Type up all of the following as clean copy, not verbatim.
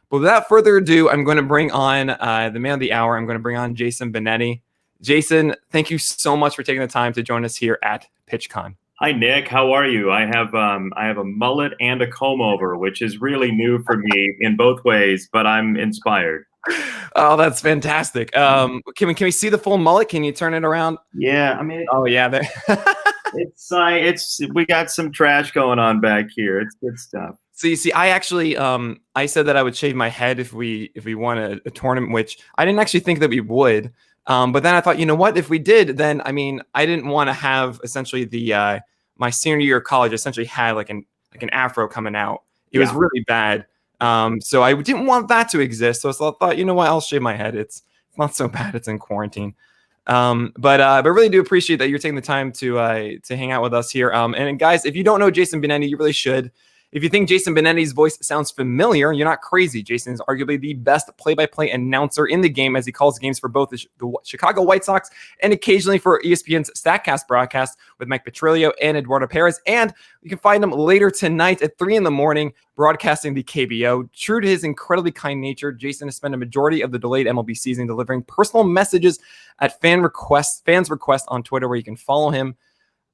But without further ado, I'm going to bring on the man of the hour. I'm going to bring on Jason Benetti. Jason, thank you so much for taking the time to join us here at PitchCon. Hi, Nick. How are you? I have a mullet and a comb over, which is really new for me in both ways, but I'm inspired. Oh, that's fantastic. Can we see the full mullet? Can you turn it around? Yeah, I mean, Oh yeah, there. it's we got some trash going on back here. It's good stuff. So you see, I actually I said that I would shave my head if we won a tournament, which I didn't actually think that we would. But then I thought, you know what? If we did, then I mean, I didn't want to have essentially the my senior year of college essentially had like an afro coming out. It was really bad. So I didn't want that to exist. So I thought, you know what? I'll shave my head. It's not so bad. It's in quarantine. But really do appreciate that you're taking the time to hang out with us here. And guys, if you don't know Jason Benetti, you really should. If you think Jason Benetti's voice sounds familiar, you're not crazy. Jason is arguably the best play-by-play announcer in the game, as he calls games for both the Chicago White Sox and occasionally for ESPN's StatCast broadcast with Mike Petrillo and Eduardo Perez. And you can find him later tonight at 3 a.m. broadcasting the KBO. True to his incredibly kind nature, Jason has spent a majority of the delayed MLB season delivering personal messages at fans' request on Twitter, where you can follow him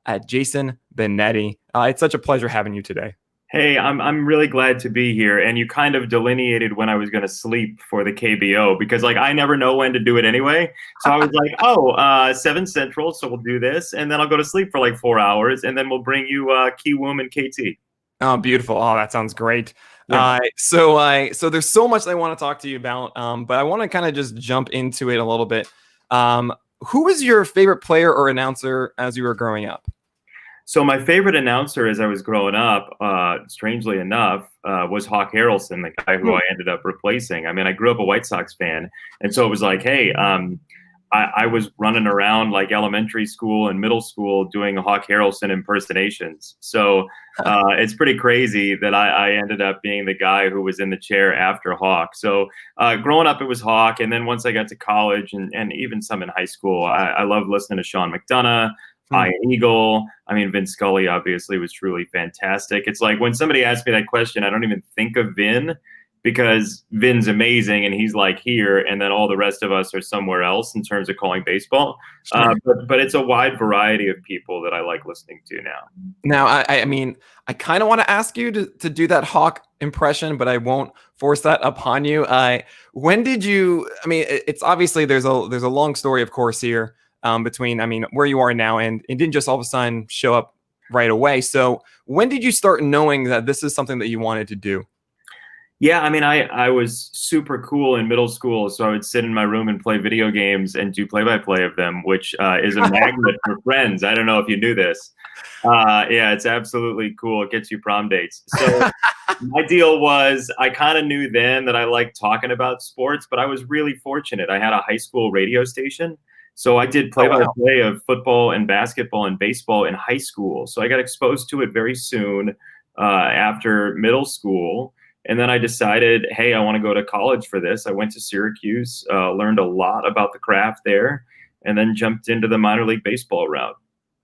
at Jason Benetti. It's such a pleasure having you today. Hey, I'm really glad to be here. And you kind of delineated when I was going to sleep for the KBO, because like I never know when to do it anyway. So I was like, 7 Central, so we'll do this, and then I'll go to sleep for like 4 hours, and then we'll bring you Ki Woom and KT. Oh, beautiful. Oh, that sounds great. Yeah. So there's so much I want to talk to you about, but I want to kind of just jump into it a little bit. Who was your favorite player or announcer as you were growing up? So my favorite announcer as I was growing up, strangely enough, was Hawk Harrelson, the guy who I ended up replacing. I mean, I grew up a White Sox fan, and so it was like, hey, I was running around like elementary school and middle school doing Hawk Harrelson impersonations. So it's pretty crazy that I ended up being the guy who was in the chair after Hawk. So growing up, it was Hawk. And then once I got to college and even some in high school, I loved listening to Sean McDonough, Ian Eagle. I mean, Vin Scully obviously was truly fantastic. It's like when somebody asks me that question, I don't even think of Vin, because Vin's amazing and he's like here, and then all the rest of us are somewhere else in terms of calling baseball. Sure. But it's a wide variety of people that I like listening to now. Now, I mean, I kind of want to ask you to do that Hawk impression, but I won't force that upon you. When did you? I mean, it's obviously there's a long story, of course, here between where you are now, and it didn't just all of a sudden show up right away. So when did you start knowing that this is something that you wanted to do? Yeah, I mean, I was super cool in middle school, so I would sit in my room and play video games and do play-by-play of them, which is a magnet for friends. I don't know if you knew this. Yeah, it's absolutely cool. It gets you prom dates. So my deal was I kind of knew then that I liked talking about sports, but I was really fortunate. I had a high school radio station, so I did play-by-play of football and basketball and baseball in high school. So I got exposed to it very soon after middle school. And then I decided, hey, I want to go to college for this. I went to Syracuse, learned a lot about the craft there, and then jumped into the minor league baseball route.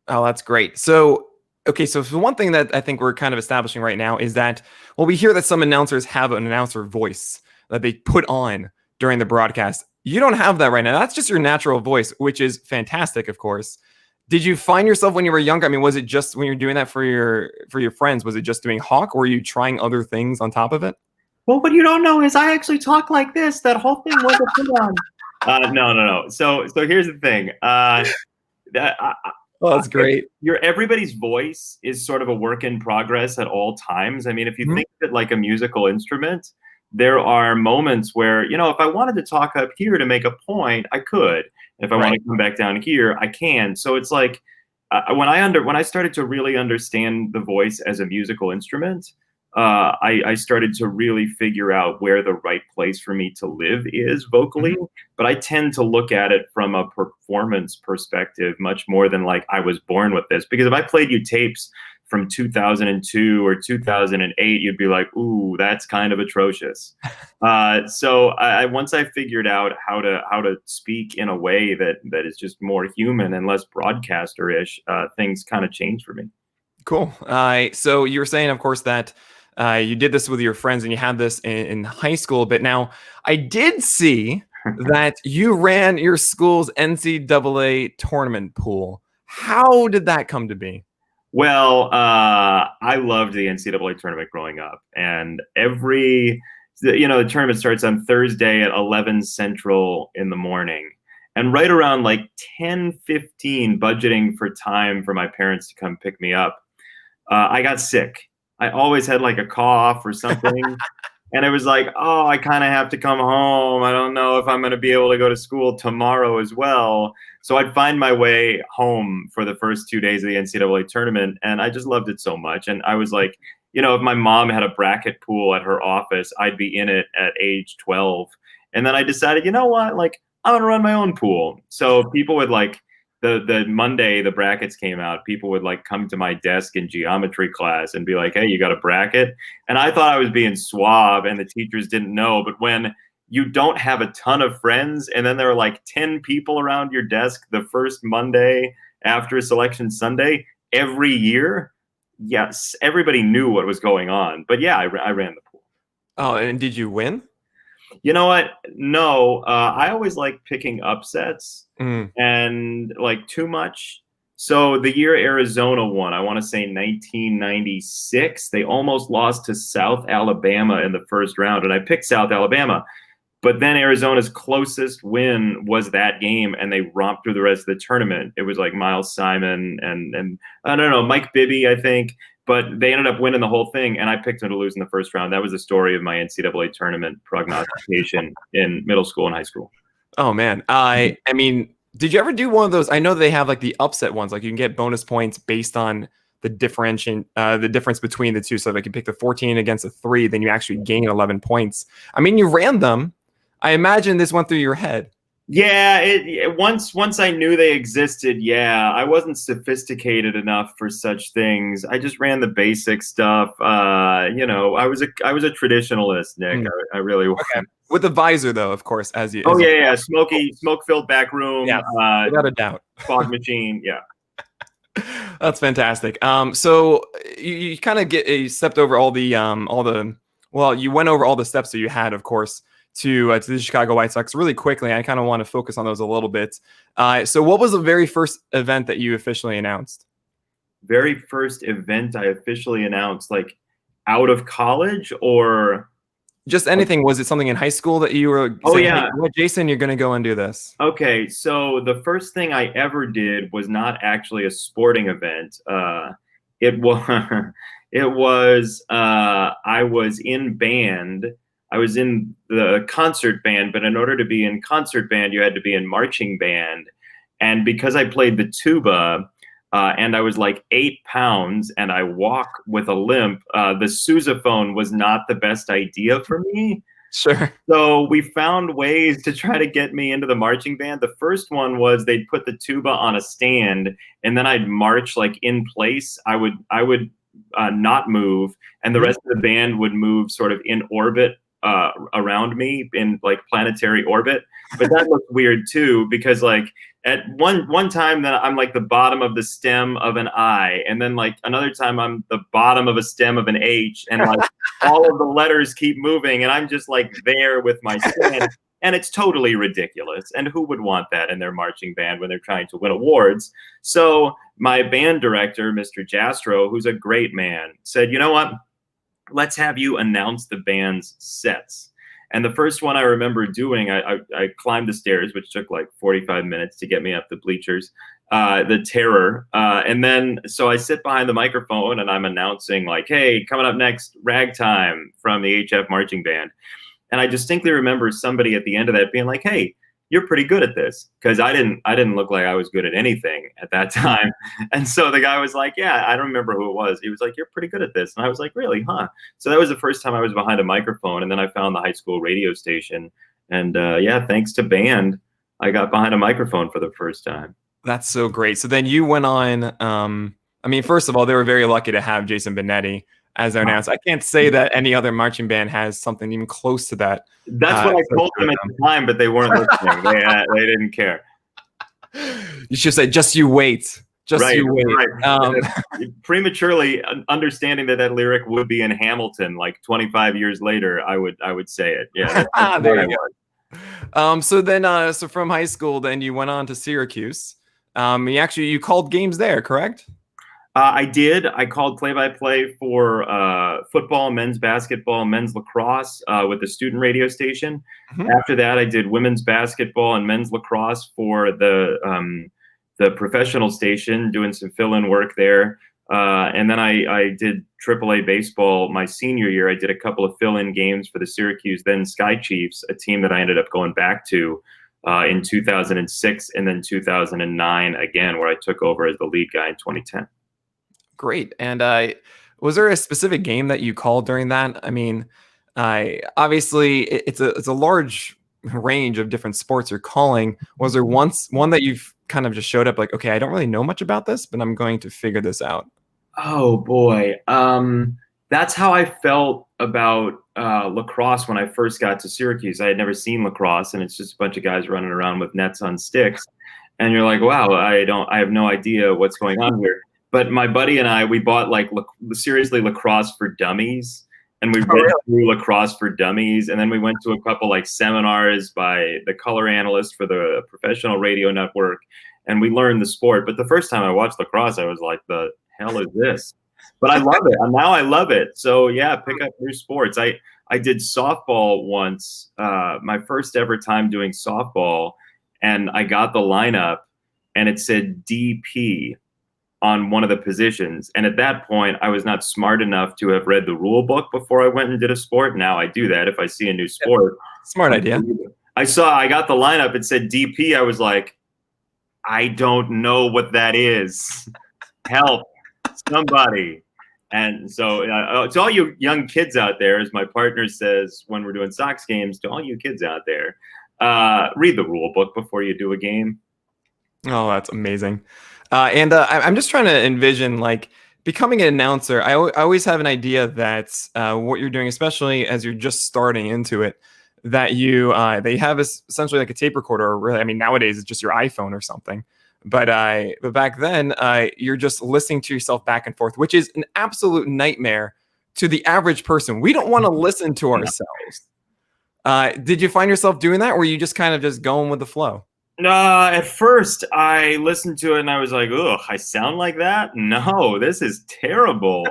Oh, that's great. So, okay, so one thing that I think we're kind of establishing right now is that, well, we hear that some announcers have an announcer voice that they put on during the broadcast. You don't have that right now. That's just your natural voice, which is fantastic, of course. Did you find yourself when you were younger? I mean, was it just when you were doing that for your friends? Was it just doing Hawk, or were you trying other things on top of it? Well, what you don't know is I actually talk like this. That whole thing was a put on. No. So here's the thing. That's great. Everybody's voice is sort of a work in progress at all times. I mean, if you think of it like a musical instrument, there are moments where, if I wanted to talk up here to make a point, I could. If I want to come back down here, I can. So it's like when I started to really understand the voice as a musical instrument, I started to really figure out where the right place for me to live is vocally. But I tend to look at it from a performance perspective much more than like I was born with this. Because if I played you tapes from 2002 or 2008, you'd be like, ooh, that's kind of atrocious. So once I figured out how to speak in a way that is just more human and less broadcaster-ish, things kind of changed for me. Cool. So you were saying, of course, that You did this with your friends, and you had this in high school. But now I did see that you ran your school's NCAA tournament pool. How did that come to be? Well, I loved the NCAA tournament growing up, and the tournament starts on Thursday at 11 Central in the morning. And right around like 10:15, budgeting for time for my parents to come pick me up, I got sick. I always had like a cough or something. And it was like, oh, I kind of have to come home. I don't know if I'm going to be able to go to school tomorrow as well. So I'd find my way home for the first 2 days of the NCAA tournament. And I just loved it so much. And I was like, if my mom had a bracket pool at her office, I'd be in it at age 12. And then I decided, you know what? Like, I'm going to run my own pool. So people would like, the Monday the brackets came out, people would like come to my desk in geometry class and be like, hey, you got a bracket? And I thought I was being suave and the teachers didn't know. But when you don't have a ton of friends and then there are like 10 people around your desk the first Monday after Selection Sunday every year, yes, everybody knew what was going on. But yeah, I ran the pool. Oh, and did you win? You know what? No, I always like picking upsets and like too much. So the year Arizona won, I want to say 1996, they almost lost to South Alabama in the first round. And I picked South Alabama. But then Arizona's closest win was that game, and they romped through the rest of the tournament. It was like Miles Simon and I don't know, Mike Bibby, I think. But they ended up winning the whole thing, and I picked them to lose in the first round. That was the story of my NCAA tournament prognostication in middle school and high school. Oh, man. I mean, did you ever do one of those? I know they have like the upset ones. Like you can get bonus points based on the difference between the two. So if you pick the 14 against a 3, then you actually gain 11 points. I mean, you ran them. I imagine this went through your head. Yeah, once I knew they existed, yeah, I wasn't sophisticated enough for such things. I just ran the basic stuff. I was a traditionalist, Nick. I really was. Okay. With the visor, though, of course, yeah, smoke-filled back room. Yeah, without a doubt. Fog machine, yeah. That's fantastic. So you kind of stepped over you went over all the steps that you had, of course, to the Chicago White Sox really quickly. I kind of want to focus on those a little bit. So what was the very first event that you officially announced? Very first event I officially announced, like out of college or just anything? Was it something in high school that you were saying, hey, Jason, you're going to go and do this? Okay, so the first thing I ever did was not actually a sporting event. It was I was in band. I was in the concert band, but in order to be in concert band, you had to be in marching band. And because I played the tuba and I was like 8 pounds and I walk with a limp, the sousaphone was not the best idea for me. Sure. So we found ways to try to get me into the marching band. The first one was they'd put the tuba on a stand and then I'd march like in place. I would not move, and the rest of the band would move sort of in orbit around me in like planetary orbit. But that looked weird too, because like at one time that I'm like the bottom of the stem of an I, and then like another time I'm the bottom of a stem of an H, and like all of the letters keep moving and I'm just like there with my stand. And it's totally ridiculous. And who would want that in their marching band when they're trying to win awards? So my band director, Mr. Jastro, who's a great man, said, you know what? Let's have you announce the band's sets. And the first one I remember doing, I climbed the stairs, which took like 45 minutes to get me up the bleachers, the terror. And then, so I sit behind the microphone and I'm announcing like, hey, coming up next, Ragtime from the HF Marching Band. And I distinctly remember somebody at the end of that being like, hey, you're pretty good at this. Because I didn't look like I was good at anything at that time. And so the guy was like, yeah, I don't remember who it was. He was like, you're pretty good at this. And I was like, really, huh? So that was the first time I was behind a microphone. And then I found the high school radio station. And yeah, thanks to band, I got behind a microphone for the first time. That's so great. So then you went on, I mean, first of all, they were very lucky to have Jason Benetti as their announcer. I can't say that any other marching band has something even close to that. That's what I told them at the time, but they weren't listening. They didn't care. You should say, just you wait. Just Right, you wait. right. Prematurely understanding that lyric would be in Hamilton like 25 years later, I would say it. Yeah, that's There what I you was. go. So then, so from high school, then you went on to Syracuse. You called games there, correct? I did. I called play-by-play for football, men's basketball, men's lacrosse with the student radio station. Mhm. After that, I did women's basketball and men's lacrosse for the professional station, doing some fill-in work there. And then I did AAA baseball my senior year. I did a couple of fill-in games for the Syracuse, then Sky Chiefs, a team that I ended up going back to in 2006 and then 2009 again, where I took over as the lead guy in 2010. Great. And was there a specific game that you called during that? I mean, I obviously it's a large range of different sports you're calling. Was there once one that you've kind of just showed up like, okay, I don't really know much about this, but I'm going to figure this out? Oh boy. That's how I felt about lacrosse when I first got to Syracuse. I had never seen lacrosse, and it's just a bunch of guys running around with nets on sticks. And you're like, wow, I have no idea what's going on here. But my buddy and I, we bought like seriously lacrosse for dummies, and we read through lacrosse for dummies, and then we went to a couple like seminars by the color analyst for the professional radio network, and we learned the sport. But the first time I watched lacrosse, I was like, the hell is this? But I love it. And now I love it. So yeah, pick up new sports. I did softball once, my first ever time doing softball, and I got the lineup, and it said DP on one of the positions. And at that point, I was not smart enough to have read the rule book before I went and did a sport. Now I do that if I see a new sport. Smart idea. I got the lineup. It said DP. I was like, I don't know what that is. Help somebody. And so to all you young kids out there, as my partner says when we're doing Sox games, to all you kids out there, read the rule book before you do a game. Oh, that's amazing. I'm just trying to envision like becoming an announcer. I always have an idea that what you're doing, especially as you're just starting into it, that they have essentially like a tape recorder. Or really, I mean, nowadays it's just your iPhone or something. But back then, you're just listening to yourself back and forth, which is an absolute nightmare to the average person. We don't want to listen to ourselves. Did you find yourself doing that, or were you just kind of just going with the flow? At first I listened to it and I was like, ugh, I sound like that? No, this is terrible.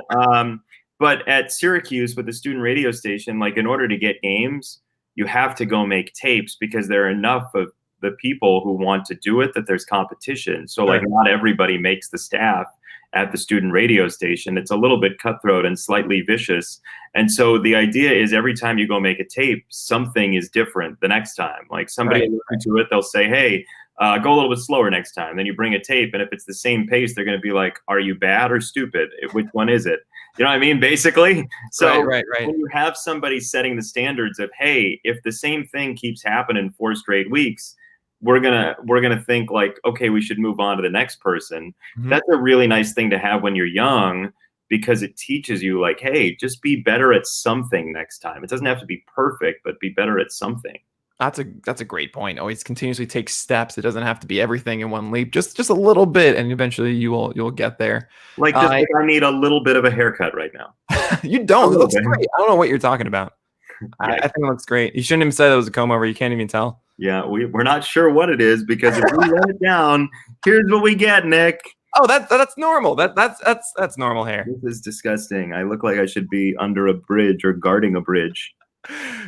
But at Syracuse with the student radio station, like in order to get games, you have to go make tapes because there are enough of the people who want to do it that there's competition. So like not everybody makes the staff at the student radio station. It's a little bit cutthroat and slightly vicious. And so the idea is every time you go make a tape, something is different the next time. Like somebody will listen to it, they'll say, hey, go a little bit slower next time. Then you bring a tape, and if it's the same pace, they're going to be like, are you bad or stupid? Which one is it? You know what I mean? Basically. So right. When you have somebody setting the standards of, hey, if the same thing keeps happening 4 straight weeks, we're gonna think like, okay, we should move on to the next person. Mm-hmm. That's a really nice thing to have when you're young, because it teaches you like, hey, just be better at something next time. It doesn't have to be perfect, but be better at something. That's a great point. Always continuously take steps. It doesn't have to be everything in one leap. Just a little bit, and eventually you'll get there. Like I need a little bit of a haircut right now. You don't. It looks great. I don't know what you're talking about. Yeah. I think it looks great. You shouldn't have said it was a comb over. You can't even tell. Yeah, we're not sure what it is, because if we write it down, here's what we get, Nick. Oh, that's normal. That's normal hair. This is disgusting. I look like I should be under a bridge or guarding a bridge.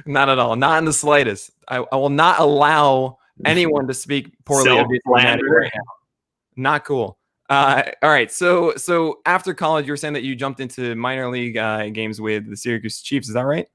Not at all. Not in the slightest. I will not allow anyone to speak poorly of you right now. Not cool. All right. So after college, you were saying that you jumped into minor league games with the Syracuse Chiefs. Is that right?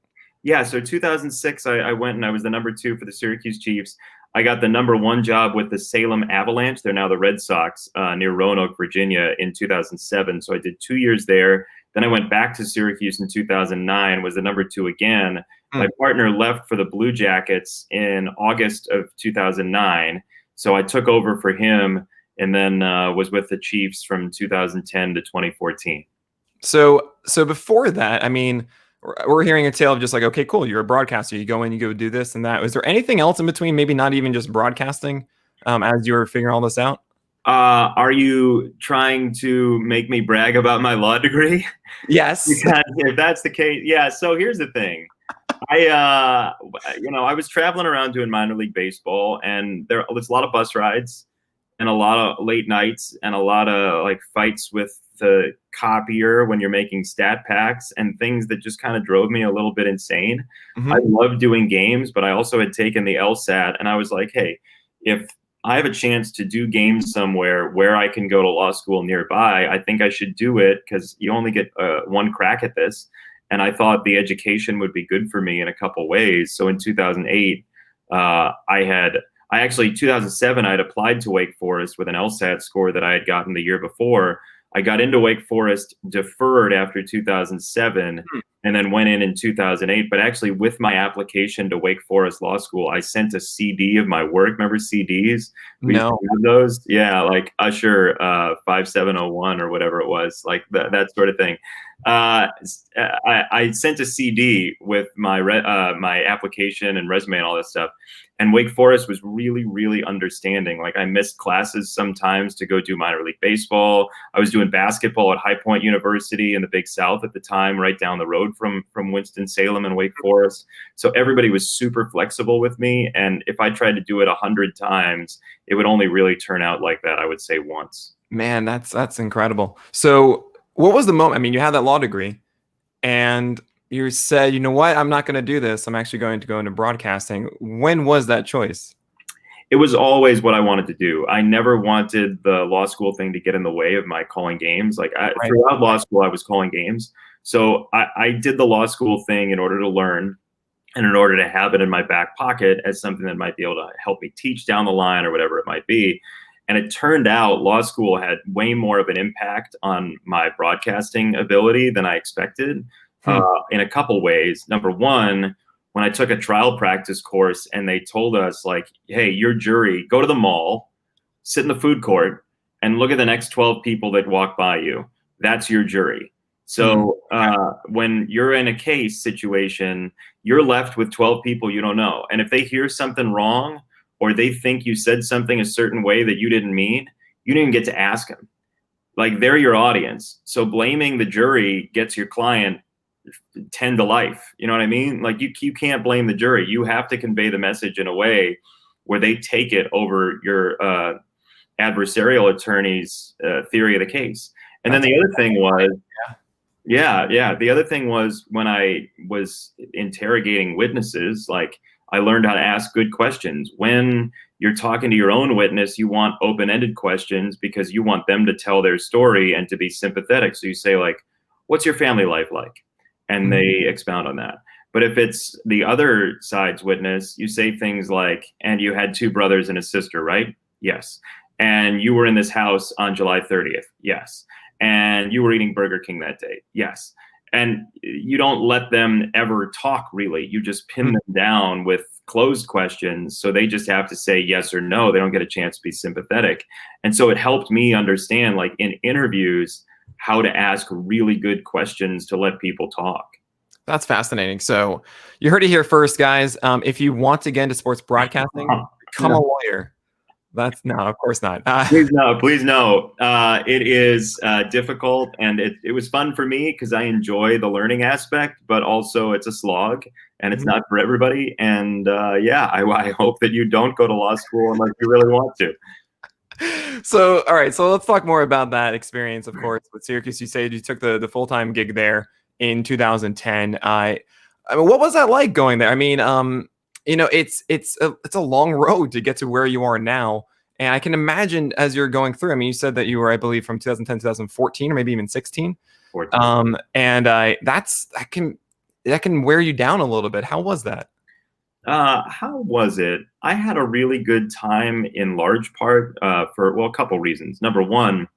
Yeah, so 2006, I went and I was the number 2 for the Syracuse Chiefs. I got the number 1 job with the Salem Avalanche. They're now the Red Sox near Roanoke, Virginia in 2007. So I did 2 years there. Then I went back to Syracuse in 2009, was the number 2 again. My partner left for the Blue Jackets in August of 2009. So I took over for him, and then was with the Chiefs from 2010 to 2014. So before that, I mean, we're hearing a tale of just like, okay, cool, you're a broadcaster, you go in, you go do this and that. Was there anything else in between, maybe not even just broadcasting, as you were figuring all this out? Are you trying to make me brag about my law degree? Yes. Because if that's the case, yeah. So here's the thing. I was traveling around doing minor league baseball, and there was a lot of bus rides and a lot of late nights and a lot of like fights with the copier when you're making stat packs and things that just kind of drove me a little bit insane. I Hmm. loved doing games, but I also had taken the LSAT, and I was like, hey, if I have a chance to do games somewhere where I can go to law school nearby, I think I should do it because you only get one crack at this. And I thought the education would be good for me in a couple ways. So in 2008, I actually 2007 I had applied to Wake Forest with an LSAT score that I had gotten the year before. I got into Wake Forest, deferred after 2007, and then went in 2008. But actually, with my application to Wake Forest Law School, I sent a CD of my work. Remember CDs? We used No. to have those. Yeah, like Usher 5701 or whatever it was, like that sort of thing. I sent a CD with my application and resume and all this stuff. And Wake Forest was really, really understanding. Like I missed classes sometimes to go do minor league baseball. I was doing basketball at High Point University in the Big South at the time, right down the road from Winston-Salem and Wake Forest. So everybody was super flexible with me. And if I tried to do it 100 times, it would only really turn out like that, I would say once. Man, that's incredible. So, what was the moment? I mean, you had that law degree, and you said, you know what, I'm not going to do this. I'm actually going to go into broadcasting. When was that choice? It was always what I wanted to do. I never wanted the law school thing to get in the way of my calling games. Right. Throughout law school, I was calling games. So I did the law school thing in order to learn and in order to have it in my back pocket as something that might be able to help me teach down the line or whatever it might be. And it turned out law school had way more of an impact on my broadcasting ability than I expected in a couple ways. Number one, when I took a trial practice course and they told us, like, hey, your jury, go to the mall, sit in the food court, and look at the next 12 people that walk by you. That's your jury. So when you're in a case situation, you're left with 12 people you don't know. And if they hear something wrong or they think you said something a certain way that you didn't mean, you didn't even get to ask them. Like they're your audience. So blaming the jury gets your client 10 to life. You know what I mean? Like you can't blame the jury. You have to convey the message in a way where they take it over your adversarial attorney's theory of the case. And then the other thing was, the other thing was when I was interrogating witnesses, like I learned how to ask good questions. When you're talking to your own witness, you want open-ended questions because you want them to tell their story and to be sympathetic. So you say like, what's your family life like? And they expound on that. But if it's the other side's witness, you say things like, and you had two brothers and a sister, right? Yes. And you were in this house on July 30th. Yes. And you were eating Burger King that day. Yes. And you don't let them ever talk, really. You just pin them down with closed questions. So they just have to say yes or no. They don't get a chance to be sympathetic. And so it helped me understand, like in interviews, how to ask really good questions to let people talk. That's fascinating. So you heard it here first, guys. If you want to get into sports broadcasting, become a lawyer. That's no, of course not. Please no, please no. It is difficult, and it was fun for me because I enjoy the learning aspect, but also it's a slog, and it's not for everybody. And I hope that you don't go to law school unless you really want to. So, all right. So let's talk more about that experience, of course, with Syracuse. You said you took the full-time gig there in 2010. I mean, what was that like going there? I mean, it's a long road to get to where you are now. And I can imagine as you're going through, I mean, you said that you were, I believe, from 2010, 2014, or maybe even 16. 14. And that can wear you down a little bit. How was that? How was it? I had a really good time in large part for a couple reasons. Number one,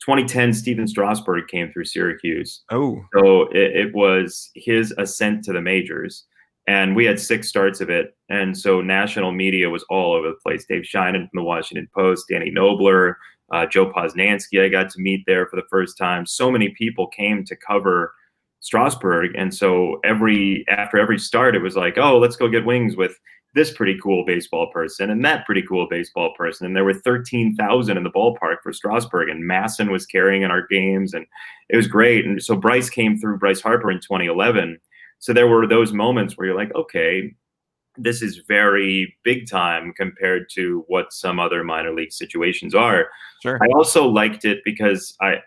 2010, Steven Strasburg came through Syracuse. Oh, So it was his ascent to the majors. And we had 6 starts of it. And so national media was all over the place. Dave Sheinin from the Washington Post, Danny Nobler, Joe Posnanski, I got to meet there for the first time. So many people came to cover Strasbourg. And so after every start, it was like, oh, let's go get wings with this pretty cool baseball person and that pretty cool baseball person. And there were 13,000 in the ballpark for Strasbourg, and Masson was carrying in our games, and it was great. And so Bryce came through, Bryce Harper, in 2011. So there were those moments where you're like, okay, this is very big time compared to what some other minor league situations are. Sure. I also liked it because I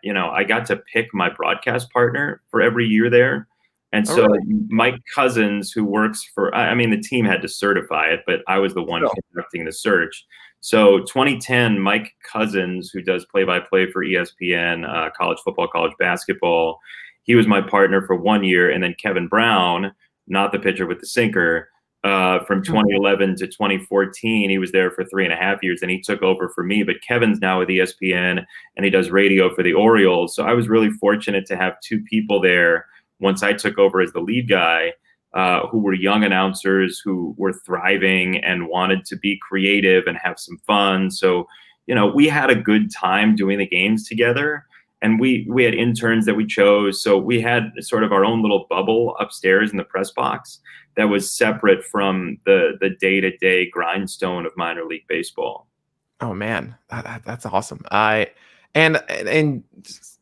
got to pick my broadcast partner for every year there. And so really? Mike Cousins, who works for, I mean, the team had to certify it, but I was the one conducting the search. So 2010, Mike Cousins, who does play-by-play for ESPN, college football, college basketball, he was my partner for 1 year. And then Kevin Brown, not the pitcher with the sinker, from 2011 to 2014, he was there for 3.5 years, and he took over for me. But Kevin's now with ESPN, and he does radio for the Orioles. So I was really fortunate to have two people there once I took over as the lead guy, who were young announcers who were thriving and wanted to be creative and have some fun. So, we had a good time doing the games together. And we had interns that we chose. So we had sort of our own little bubble upstairs in the press box that was separate from the day-to-day grindstone of minor league baseball. Oh man, that's awesome. And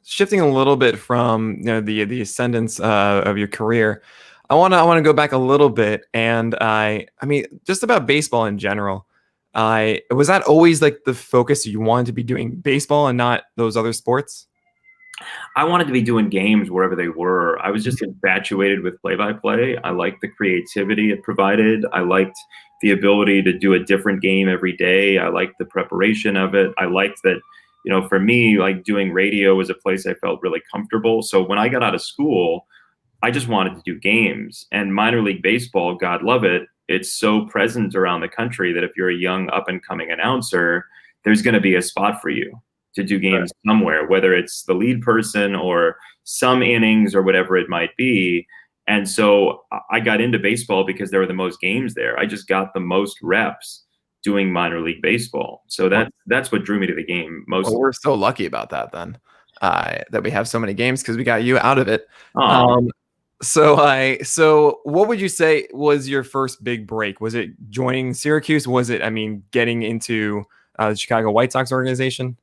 shifting a little bit from the ascendance of your career, I want to go back a little bit, and I mean just about baseball in general. Was that always like the focus? You wanted to be doing baseball and not those other sports? I wanted to be doing games wherever they were. I was just infatuated with play-by-play. I liked the creativity it provided. I liked the ability to do a different game every day. I liked the preparation of it. I liked that, for me, like doing radio was a place I felt really comfortable. So when I got out of school, I just wanted to do games. And minor league baseball, God love it, it's so present around the country that if you're a young up-and-coming announcer, there's going to be a spot for you to do games somewhere, whether it's the lead person or some innings or whatever it might be. And so I got into baseball because there were the most games there. I just got the most reps doing minor league baseball. So that's what drew me to the game most. Well, we're so lucky about that then, that we have so many games because we got you out of it. So what would you say was your first big break? Was it joining Syracuse? Was it, getting into the Chicago White Sox organization?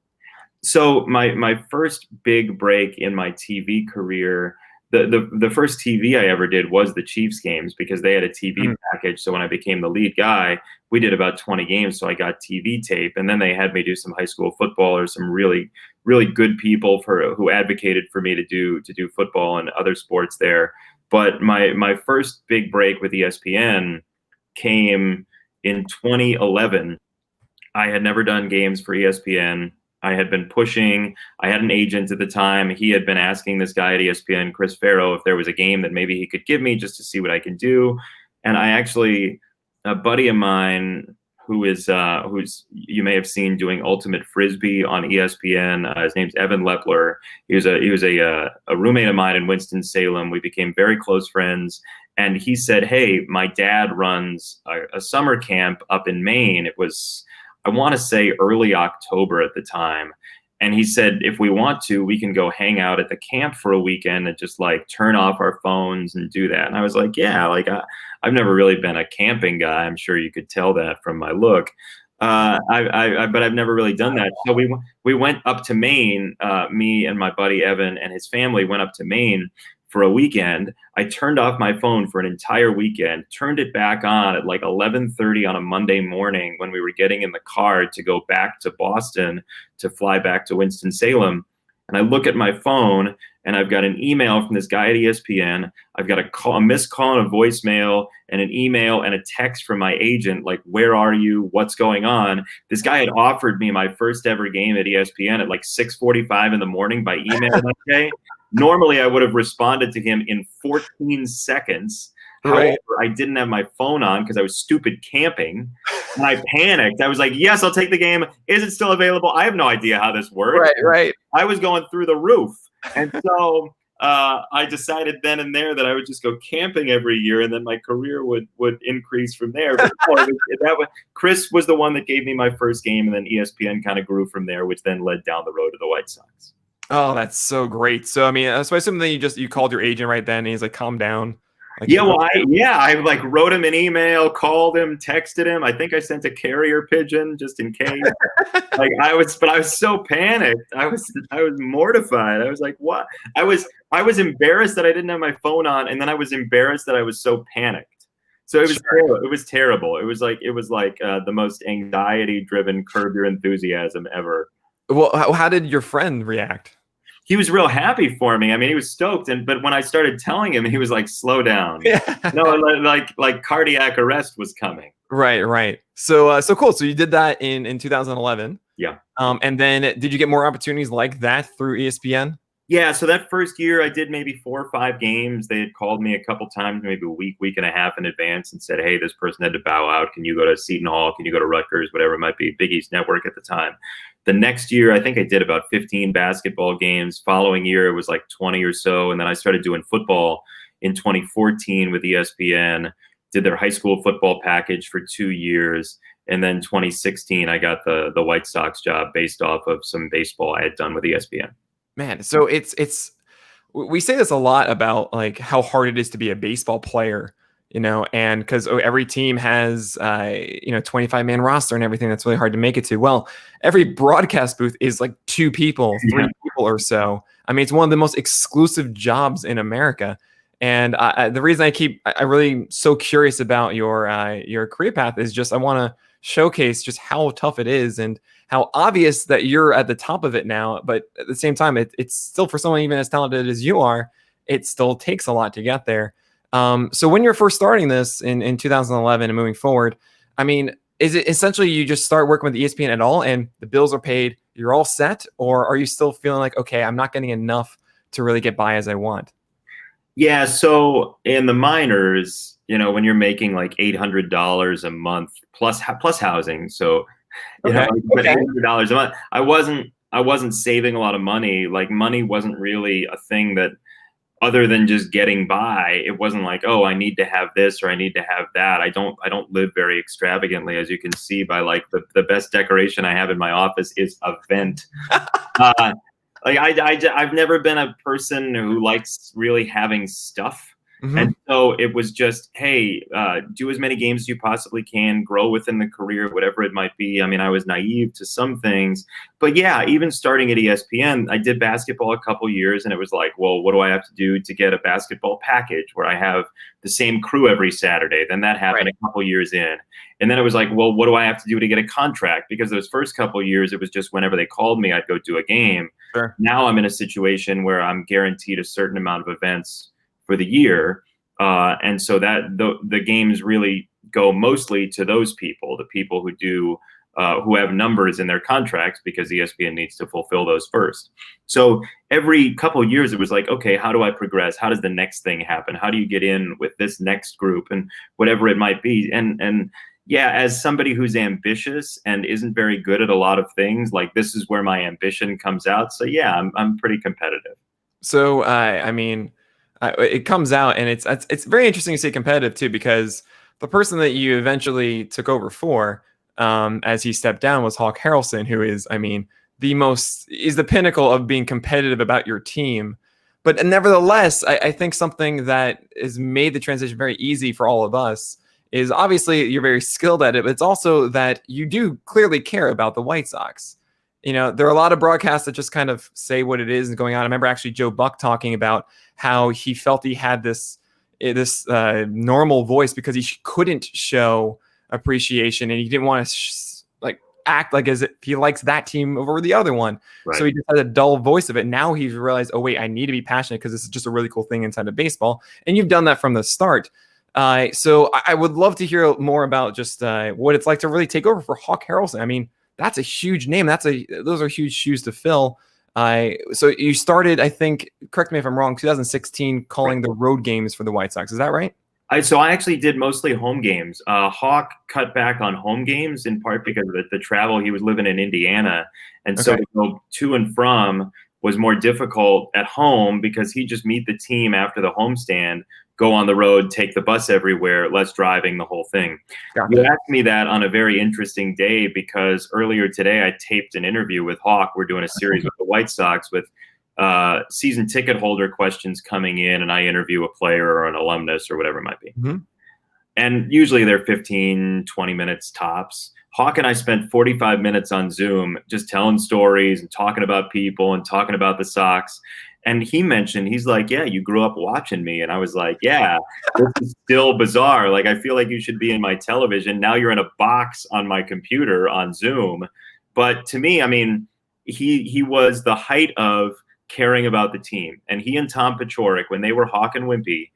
So my first big break in my TV career, the first TV I ever did was the Chiefs games because they had a TV package. So when I became the lead guy, we did about 20 games. So I got TV tape, and then they had me do some high school football, or some really, really good people who advocated for me to do football and other sports there. But my first big break with ESPN came in 2011. I had never done games for ESPN. I had been pushing. I had an agent at the time. He had been asking this guy at ESPN, Chris Farrow, if there was a game that maybe he could give me just to see what I can do. And I actually, a buddy of mine who's you may have seen doing Ultimate Frisbee on ESPN. His name's Evan Lepler. He was a roommate of mine in Winston-Salem. We became very close friends. And he said, "Hey, my dad runs a summer camp up in Maine." It was, I want to say, early October at the time. And he said, if we want to, we can go hang out at the camp for a weekend and just like turn off our phones and do that. And I was like, yeah, like I've never really been a camping guy. I'm sure you could tell that from my look. But I've never really done that. So we went up to Maine, me and my buddy Evan and his family went up to Maine for a weekend. I turned off my phone for an entire weekend, turned it back on at like 11:30 on a Monday morning when we were getting in the car to go back to Boston to fly back to Winston-Salem. And I look at my phone and I've got an email from this guy at ESPN. I've got a missed call and a voicemail and an email and a text from my agent, like, where are you? What's going on? This guy had offered me my first ever game at ESPN at like 6:45 in the morning by email that day. Normally, I would have responded to him in 14 seconds. Right. However, I didn't have my phone on because I was stupid camping. And I panicked. I was like, yes, I'll take the game. Is it still available? I have no idea how this works. Right. I was going through the roof. And so I decided then and there that I would just go camping every year, and then my career would increase from there. But Chris was the one that gave me my first game, and then ESPN kind of grew from there, which then led down the road to the White Sox. Oh, that's so great. So I mean, so I assume then you called your agent right then, and he's like, calm down. Like, Yeah, well, I like wrote him an email, called him, texted him. I think I sent a carrier pigeon just in case. Like but I was so panicked. I was mortified. I was like, what? I was embarrassed that I didn't have my phone on, and then I was embarrassed that I was so panicked. So it was terrible. It was terrible. It was like the most anxiety-driven Curb Your Enthusiasm ever. Well, how did your friend react? He was real happy for me. I mean, he was stoked, but when I started telling him, he was like, "Slow down." Yeah. No, like cardiac arrest was coming. Right. So so cool. So you did that in 2011. Yeah. And then did you get more opportunities like that through ESPN? Yeah, so that first year I did maybe 4 or 5 games. They had called me a couple times, maybe a week and a half in advance and said, hey, this person had to bow out. Can you go to Seton Hall? Can you go to Rutgers? Whatever it might be, Big East Network at the time. The next year, I think I did about 15 basketball games. Following year, it was like 20 or so. And then I started doing football in 2014 with ESPN, did their high school football package for 2 years. And then 2016, I got the White Sox job based off of some baseball I had done with ESPN. Man, so it's we say this a lot about like how hard it is to be a baseball player, and because every team has 25-man roster and everything, that's really hard to make it to. Well, every broadcast booth is like 2 people, 3 people or so. I mean, it's one of the most exclusive jobs in America. And the reason I really so curious about your career path is just I want to showcase just how tough it is and how obvious that you're at the top of it now. But at the same time, it's still, for someone even as talented as you are, it still takes a lot to get there. So when you're first starting this in 2011 and moving forward, I mean, is it essentially you just start working with ESPN at all and the bills are paid, you're all set, or are you still feeling like, okay, I'm not getting enough to really get by as I want? Yeah, so in the minors, when you're making like $800 a month plus housing, so Okay. but $800 a month, I wasn't saving a lot of money. Like money wasn't really a thing that, other than just getting by, it wasn't like, oh, I need to have this or I need to have that. I don't live very extravagantly, as you can see by like the best decoration I have in my office is a vent. Like I've never been a person who likes really having stuff. Mm-hmm. And so it was just, hey, do as many games as you possibly can, grow within the career, whatever it might be. I mean, I was naive to some things, but yeah, even starting at ESPN, I did basketball a couple years, and it was like, well, what do I have to do to get a basketball package where I have the same crew every Saturday? Then that happened a couple years in. And then it was like, well, what do I have to do to get a contract? Because those first couple of years, it was just whenever they called me, I'd go do a game. Sure. Now I'm in a situation where I'm guaranteed a certain amount of events for the year. And so that the games really go mostly to those people, the people who do who have numbers in their contracts, because ESPN needs to fulfill those first. So every couple of years, it was like, okay, how do I progress? How does the next thing happen? How do you get in with this next group and whatever it might be? And yeah, as somebody who's ambitious and isn't very good at a lot of things, like this is where my ambition comes out. So yeah, I'm pretty competitive. So I mean, it comes out, and it's very interesting to say competitive too, because the person that you eventually took over for, as he stepped down, was Hawk Harrelson, who is, I mean, is the pinnacle of being competitive about your team. But nevertheless, I think something that has made the transition very easy for all of us is obviously you're very skilled at it, but it's also that you do clearly care about the White Sox. There are a lot of broadcasts that just kind of say what it is going on. I remember actually Joe Buck talking about how he felt he had this normal voice because he couldn't show appreciation, and he didn't want to act like as if he likes that team over the other one. Right. So he just had a dull voice of it. Now he's realized, oh wait, I need to be passionate because this is just a really cool thing inside of baseball. And you've done that from the start. So I would love to hear more about just what it's like to really take over for Hawk Harrelson. I mean, that's a huge name. Those are huge shoes to fill. So you started, I think, correct me if I'm wrong, 2016, calling the road games for the White Sox. Is that right? So I actually did mostly home games. Hawk cut back on home games in part because of the travel. He was living in Indiana, and so to go to and from was more difficult at home because he'd just meet the team after the homestand, go on the road, take the bus everywhere, less driving, the whole thing. Gotcha. You asked me that on a very interesting day because earlier today I taped an interview with Hawk. We're doing a series with the White Sox with season ticket holder questions coming in, and I interview a player or an alumnus or whatever it might be. Mm-hmm. And usually they're 15, 20 minutes tops. Hawk and I spent 45 minutes on Zoom just telling stories and talking about people and talking about the Sox. And he mentioned, he's like, yeah, you grew up watching me. And I was like, yeah, this is still bizarre. Like, I feel like you should be in my television. Now you're in a box on my computer on Zoom. But to me, I mean, he was the height of caring about the team. And he and Tom Paciorek, when they were Hawk and Wimpy,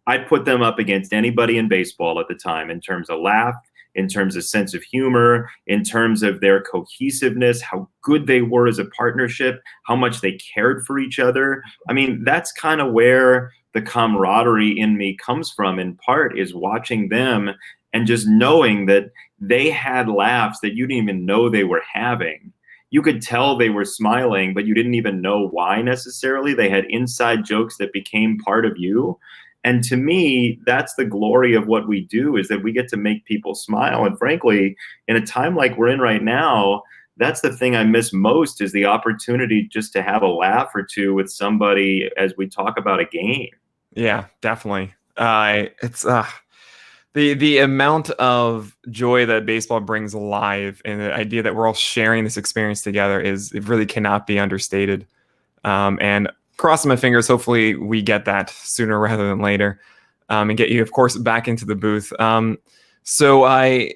I'd put them up against anybody in baseball at the time in terms of laugh, in terms of sense of humor, in terms of their cohesiveness, how good they were as a partnership, how much they cared for each other. I mean, that's kind of where the camaraderie in me comes from, in part, is watching them and just knowing that they had laughs that you didn't even know they were having. You could tell they were smiling, but you didn't even know why necessarily. They had inside jokes that became part of you. And to me, that's the glory of what we do, is that we get to make people smile. And frankly, in a time like we're in right now, that's the thing I miss most, is the opportunity just to have a laugh or two with somebody as we talk about a game. Yeah, definitely. It's the amount of joy that baseball brings alive, and the idea that we're all sharing this experience together it really cannot be understated. And crossing my fingers, hopefully we get that sooner rather than later, and get you, of course, back into the booth. So I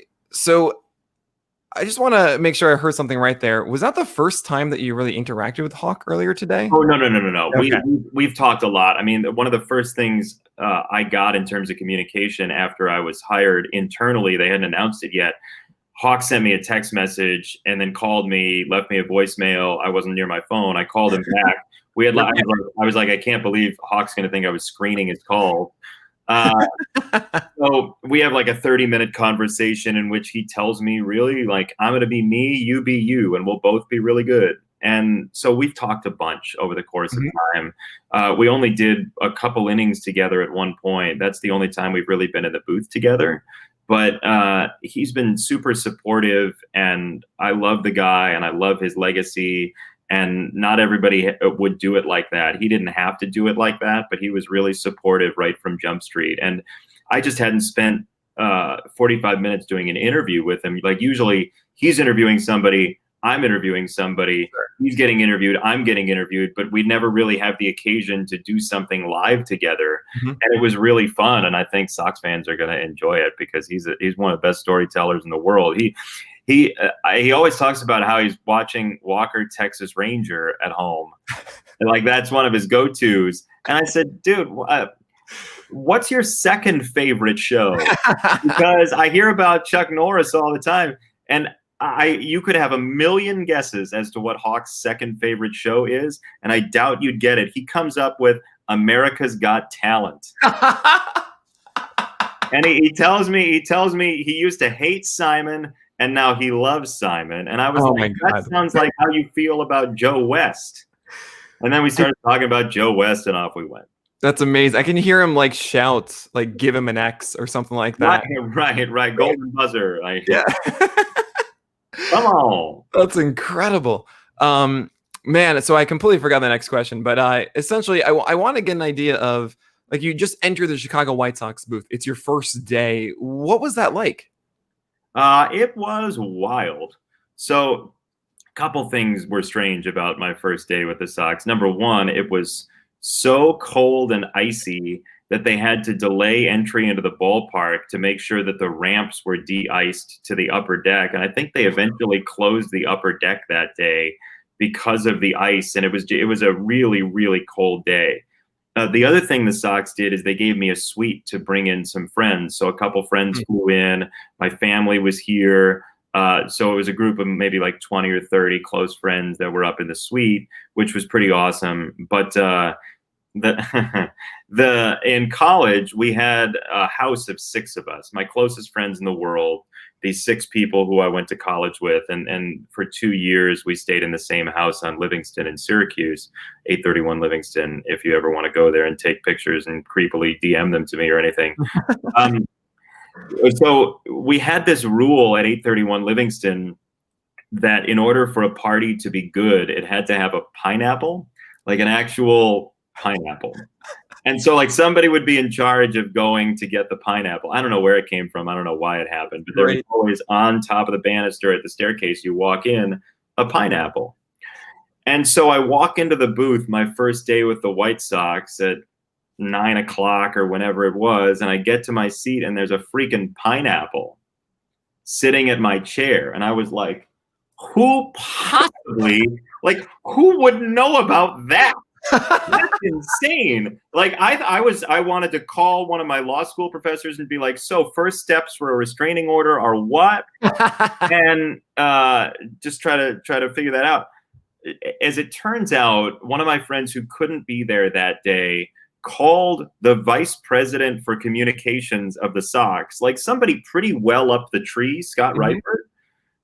just want to make sure I heard something right there. Was that the first time that you really interacted with Hawk earlier today? Oh, no. Okay. We've talked a lot. I mean, one of the first things I got in terms of communication after I was hired internally, they hadn't announced it yet. Hawk sent me a text message and then called me, left me a voicemail. I wasn't near my phone. I called him back. I was like, I can't believe Hawk's going to think I was screening his call. So we have like a 30-minute conversation in which he tells me, really, like, I'm going to be me, you be you, and we'll both be really good. And so we've talked a bunch over the course of time. We only did a couple innings together at one point. That's the only time we've really been in the booth together. But he's been super supportive, and I love the guy, and I love his legacy. And not everybody would do it like that. He didn't have to do it like that, but he was really supportive right from Jump Street. And I just hadn't spent 45 minutes doing an interview with him. Like, usually he's interviewing somebody, I'm interviewing somebody, he's getting interviewed, I'm getting interviewed, but we never really have the occasion to do something live together. And it was really fun. And I think Sox fans are going to enjoy it, because he's one of the best storytellers in the world. He always talks about how he's watching Walker Texas Ranger at home, and like that's one of his go-tos. And I said, dude, what's your second favorite show? Because I hear about Chuck Norris all the time, and you could have a million guesses as to what Hawk's second favorite show is, and I doubt you'd get it. He comes up with America's Got Talent. And he tells me he used to hate Simon, and now he loves Simon. And I was like, that sounds like how you feel about Joe West. And then we started talking about Joe West, and off we went. That's amazing. I can hear him like shout, like, give him an X or something like that. Right. Golden buzzer. Yeah. Come on. That's incredible. Man, so I completely forgot the next question, but essentially I want to get an idea of, like, you just entered the Chicago White Sox booth. It's your first day. What was that like? It was wild. So a couple things were strange about my first day with the Sox. Number one, it was so cold and icy that they had to delay entry into the ballpark to make sure that the ramps were de-iced to the upper deck. And I think they eventually closed the upper deck that day because of the ice. And it was a really, really cold day. The other thing the Sox did is they gave me a suite to bring in some friends. So a couple friends flew in. My family was here. So it was a group of maybe like 20 or 30 close friends that were up in the suite, which was pretty awesome. But in college, we had a house of 6 of us, my closest friends in the world, these 6 people who I went to college with. And for 2 years, we stayed in the same house on Livingston in Syracuse, 831 Livingston, if you ever want to go there and take pictures and creepily DM them to me or anything. So we had this rule at 831 Livingston that in order for a party to be good, it had to have a pineapple. like an actual pineapple. And so like somebody would be in charge of going to get the pineapple. I don't know where it came from. I don't know why it happened, but there was Great. always on top of the banister at the staircase, you walk in, a pineapple. And so I walk into the booth my first day with the White Sox at 9 o'clock or whenever it was, and I get to my seat and there's a freaking pineapple sitting at my chair. And I was like, who possibly, like, who would know about that? That's insane. Like I wanted to call one of my law school professors and be like, so first steps for a restraining order are what? And just try to figure that out. As it turns out, one of my friends who couldn't be there that day called the vice president for communications of the Sox, like somebody pretty well up the tree, Scott Reifert.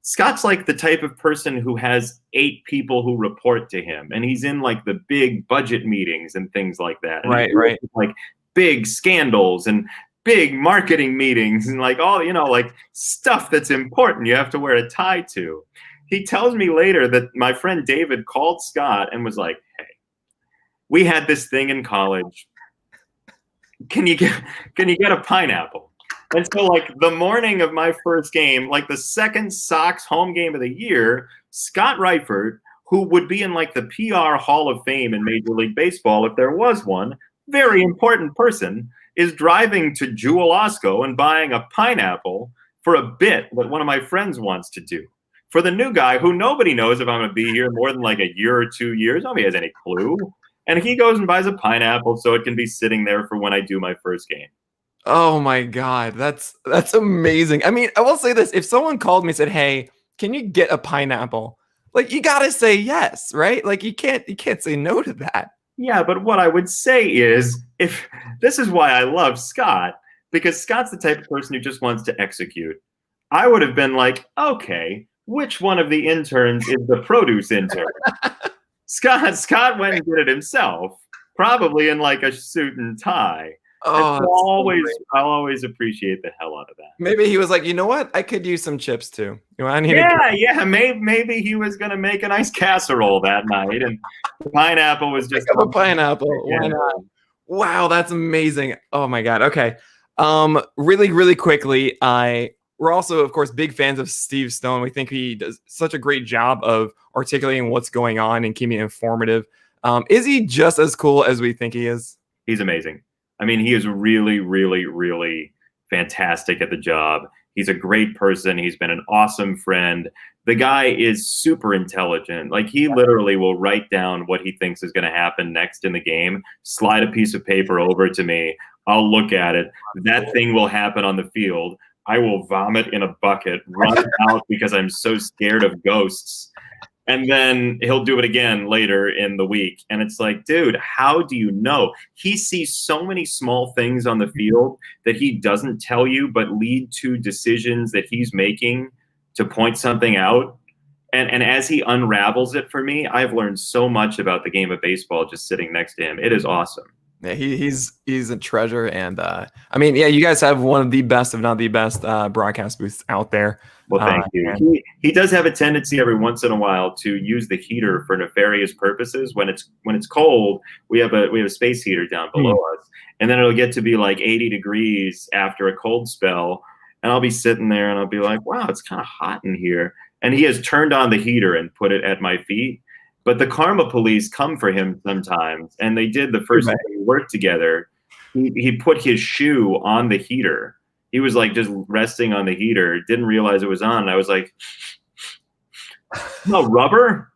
Scott's like the type of person who has 8 people who report to him, and he's in like the big budget meetings and things like that. And Right. like big scandals and big marketing meetings and like all, like stuff that's important you have to wear a tie to. He tells me later that my friend David called Scott and was like, hey, we had this thing in college. Can you get a pineapple? And so like the morning of my first game, like the second Sox home game of the year, Scott Reifert, who would be in like the PR Hall of Fame in Major League Baseball if there was one, very important person, is driving to Jewel Osco and buying a pineapple for a bit that one of my friends wants to do. For the new guy who nobody knows if I'm going to be here more than like a year or 2 years, nobody has any clue. And he goes and buys a pineapple so it can be sitting there for when I do my first game. Oh my God, that's amazing. I mean, I will say this: if someone called me and said, "Hey, can you get a pineapple?" Like, you gotta say yes, right? Like, you can't say no to that. Yeah, but what I would say is, if this is why I love Scott, because Scott's the type of person who just wants to execute. I would have been like, okay, which one of the interns is the produce intern? Scott went and did it himself, probably in like a suit and tie. Oh, I'll always appreciate the hell out of that. maybe he was like, you know what? I could use some chips too. I need Yeah. Maybe he was gonna make a nice casserole that night, and the pineapple was just a pineapple. Yeah. Why not? Wow, that's amazing. Oh my God. Okay. Really quickly, we're also, of course, big fans of Steve Stone. We think he does such a great job of articulating what's going on and keeping it informative. Is he just as cool as we think he is? He's amazing. I mean, he is really, really, really fantastic at the job. He's a great person. He's been an awesome friend. The guy is super intelligent. Like, he literally will write down what he thinks is going to happen next in the game, slide a piece of paper over to me. I'll look at it. That thing will happen on the field. I will vomit in a bucket, run out because I'm so scared of ghosts. And then he'll do it again later in the week. And it's like, dude, how do you know? He sees so many small things on the field that he doesn't tell you, but lead to decisions that he's making to point something out. And as he unravels it for me, I've learned so much about the game of baseball just sitting next to him. It is awesome. Yeah, he's a treasure, and I mean, yeah, you guys have one of the best, if not the best, broadcast booths out there. Well, thank you. He does have a tendency every once in a while to use the heater for nefarious purposes. When it's cold, we have a space heater down below us, and then it'll get to be like 80 degrees after a cold spell, and I'll be sitting there and I'll be like, wow, it's kind of hot in here. And he has turned on the heater and put it at my feet. But the karma police come for him sometimes, and they did the first day we worked together. He put his shoe on the heater. He was like just resting on the heater, didn't realize it was on. And I was like, no, rubber?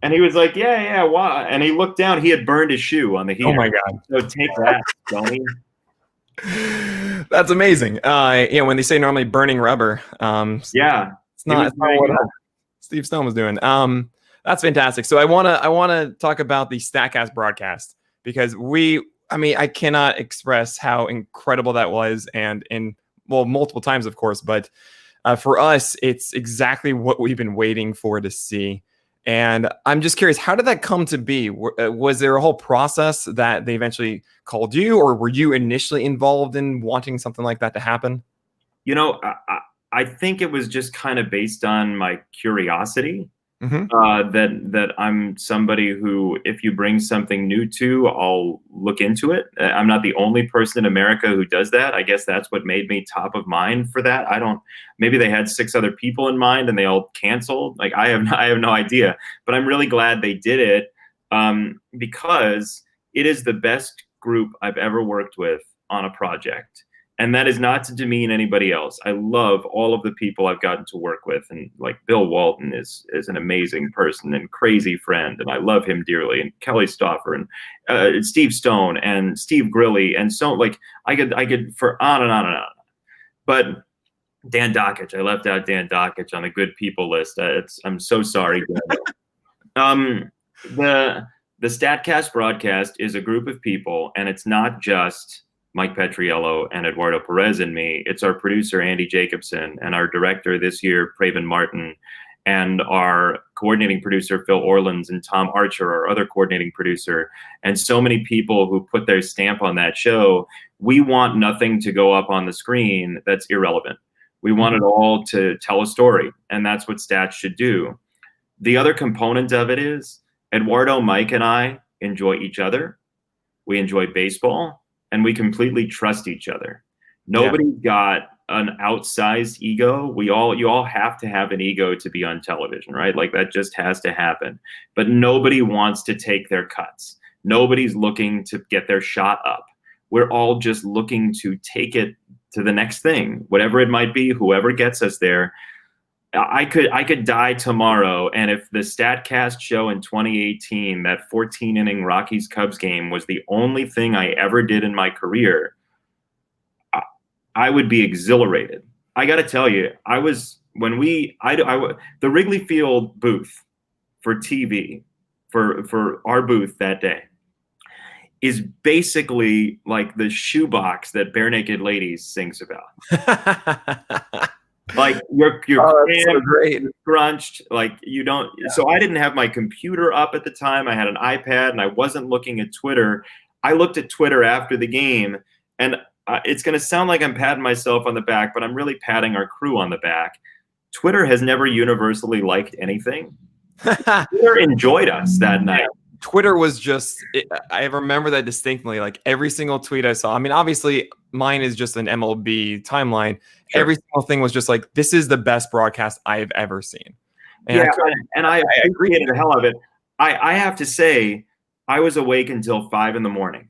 And he was like, yeah, why? And he looked down. He had burned his shoe on the heater. Oh my God. So take that, Tony. That's amazing. When they say normally burning rubber, it's not what Steve Stone was doing. That's fantastic. So I wanna talk about the Statcast broadcast, because I cannot express how incredible that was, and multiple times, of course, but for us, it's exactly what we've been waiting for to see. And I'm just curious, how did that come to be? Was there a whole process that they eventually called you, or were you initially involved in wanting something like that to happen? I think it was just kind of based on my curiosity. Hmm. that I'm somebody who, if you bring something new to, I'll look into it. I'm not the only person in America who does that. I guess that's what made me top of mind for that. I don't. Maybe they had 6 other people in mind and they all canceled. Like I have no idea. But I'm really glad they did it, because it is the best group I've ever worked with on a project. And that is not to demean anybody else. I love all of the people I've gotten to work with, and like Bill Walton is an amazing person and crazy friend, and I love him dearly. And Kelly Stauffer and Steve Stone and Steve Grilly, and so like I could for on and on and on. But Dan Dockich, I left out Dan Dockich on the good people list. I'm so sorry. um, the Statcast broadcast is a group of people, and it's not just Mike Petriello and Eduardo Perez and me. It's our producer, Andy Jacobson, and our director this year, Praven Martin, and our coordinating producer, Phil Orlins, and Tom Archer, our other coordinating producer, and so many people who put their stamp on that show. We want nothing to go up on the screen that's irrelevant. We want it all to tell a story, and that's what Stats should do. The other component of it is Eduardo, Mike, and I enjoy each other. We enjoy baseball. And we completely trust each other. Nobody's got an outsized ego. You all have to have an ego to be on television, right? Like that just has to happen. But nobody wants to take their cuts. Nobody's looking to get their shot up. We're all just looking to take it to the next thing, whatever it might be, whoever gets us there. I could die tomorrow, and if the Statcast show in 2018, that 14-inning Rockies-Cubs game, was the only thing I ever did in my career, I would be exhilarated. I got to tell you, the Wrigley Field booth for TV, for our booth that day, is basically like the shoebox that Bare Naked Ladies sings about. Like you're so great. crunched, like you don't. Yeah. So I didn't have my computer up at the time. I had an iPad and I wasn't looking at Twitter. I looked at Twitter after the game, and it's going to sound like I'm patting myself on the back, but I'm really patting our crew on the back. Twitter has never universally liked anything. Twitter enjoyed us that night. Yeah. Twitter was just, I remember that distinctly. Like every single tweet I saw, I mean, obviously mine is just an MLB timeline. Sure. Every single thing was just like, this is the best broadcast I've ever seen. And I appreciated the hell of it. I have to say, I was awake until 5 a.m. Wow.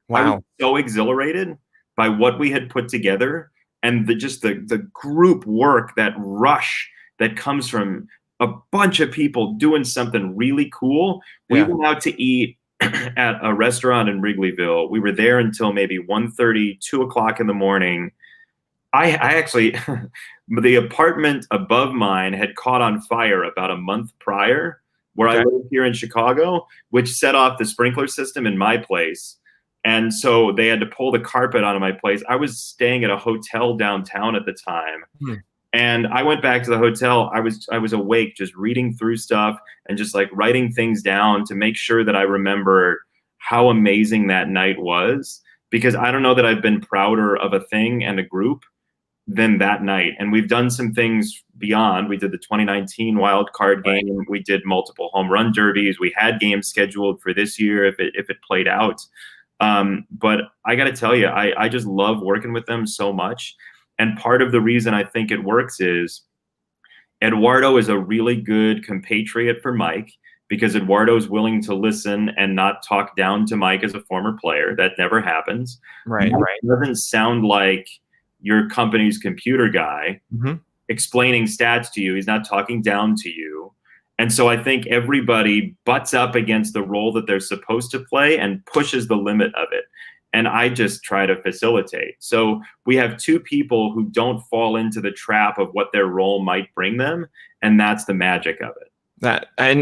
I was so exhilarated by what we had put together, and the group work, that rush that comes from a bunch of people doing something really cool. We went out to eat at a restaurant in Wrigleyville. We were there until maybe 1:30, 2 o'clock in the morning. I actually, the apartment above mine had caught on fire about a month prior, where I live here in Chicago, which set off the sprinkler system in my place. And so they had to pull the carpet out of my place. I was staying at a hotel downtown at the time. And I went back to the hotel. I was awake, just reading through stuff and just like writing things down to make sure that I remember how amazing that night was. Because I don't know that I've been prouder of a thing and a group than that night. And we've done some things beyond. We did the 2019 wild card game. We did multiple home run derbies. We had games scheduled for this year if it played out. But I got to tell you, I just love working with them so much. And part of the reason I think it works is Eduardo is a really good compatriot for Mike, because Eduardo is willing to listen and not talk down to Mike as a former player. That never happens. Mike doesn't sound like your company's computer guy explaining stats to you. He's not talking down to you. And so I think everybody butts up against the role that they're supposed to play and pushes the limit of it. And I just try to facilitate. So we have two people who don't fall into the trap of what their role might bring them. And that's the magic of it. I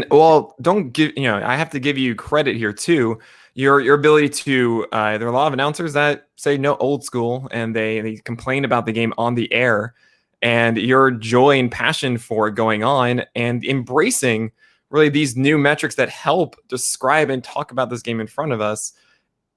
have to give you credit here too. Your ability to, there are a lot of announcers that say no, old school, and they complain about the game on the air, and your joy and passion for it going on and embracing really these new metrics that help describe and talk about this game in front of us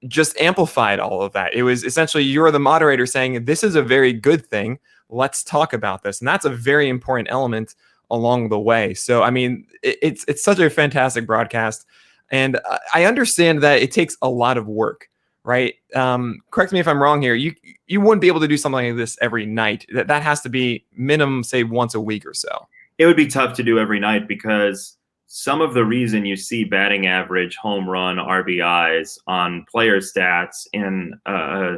just amplified all of that. It was essentially, you're the moderator saying, this is a very good thing. Let's talk about this. And that's a very important element along the way. So, I mean, it's such a fantastic broadcast. And I understand that it takes a lot of work, right? Correct me if I'm wrong here. You wouldn't be able to do something like this every night. That has to be minimum, say, once a week or so. It would be tough to do every night because some of the reason you see batting average, home run, RBIs on player stats in a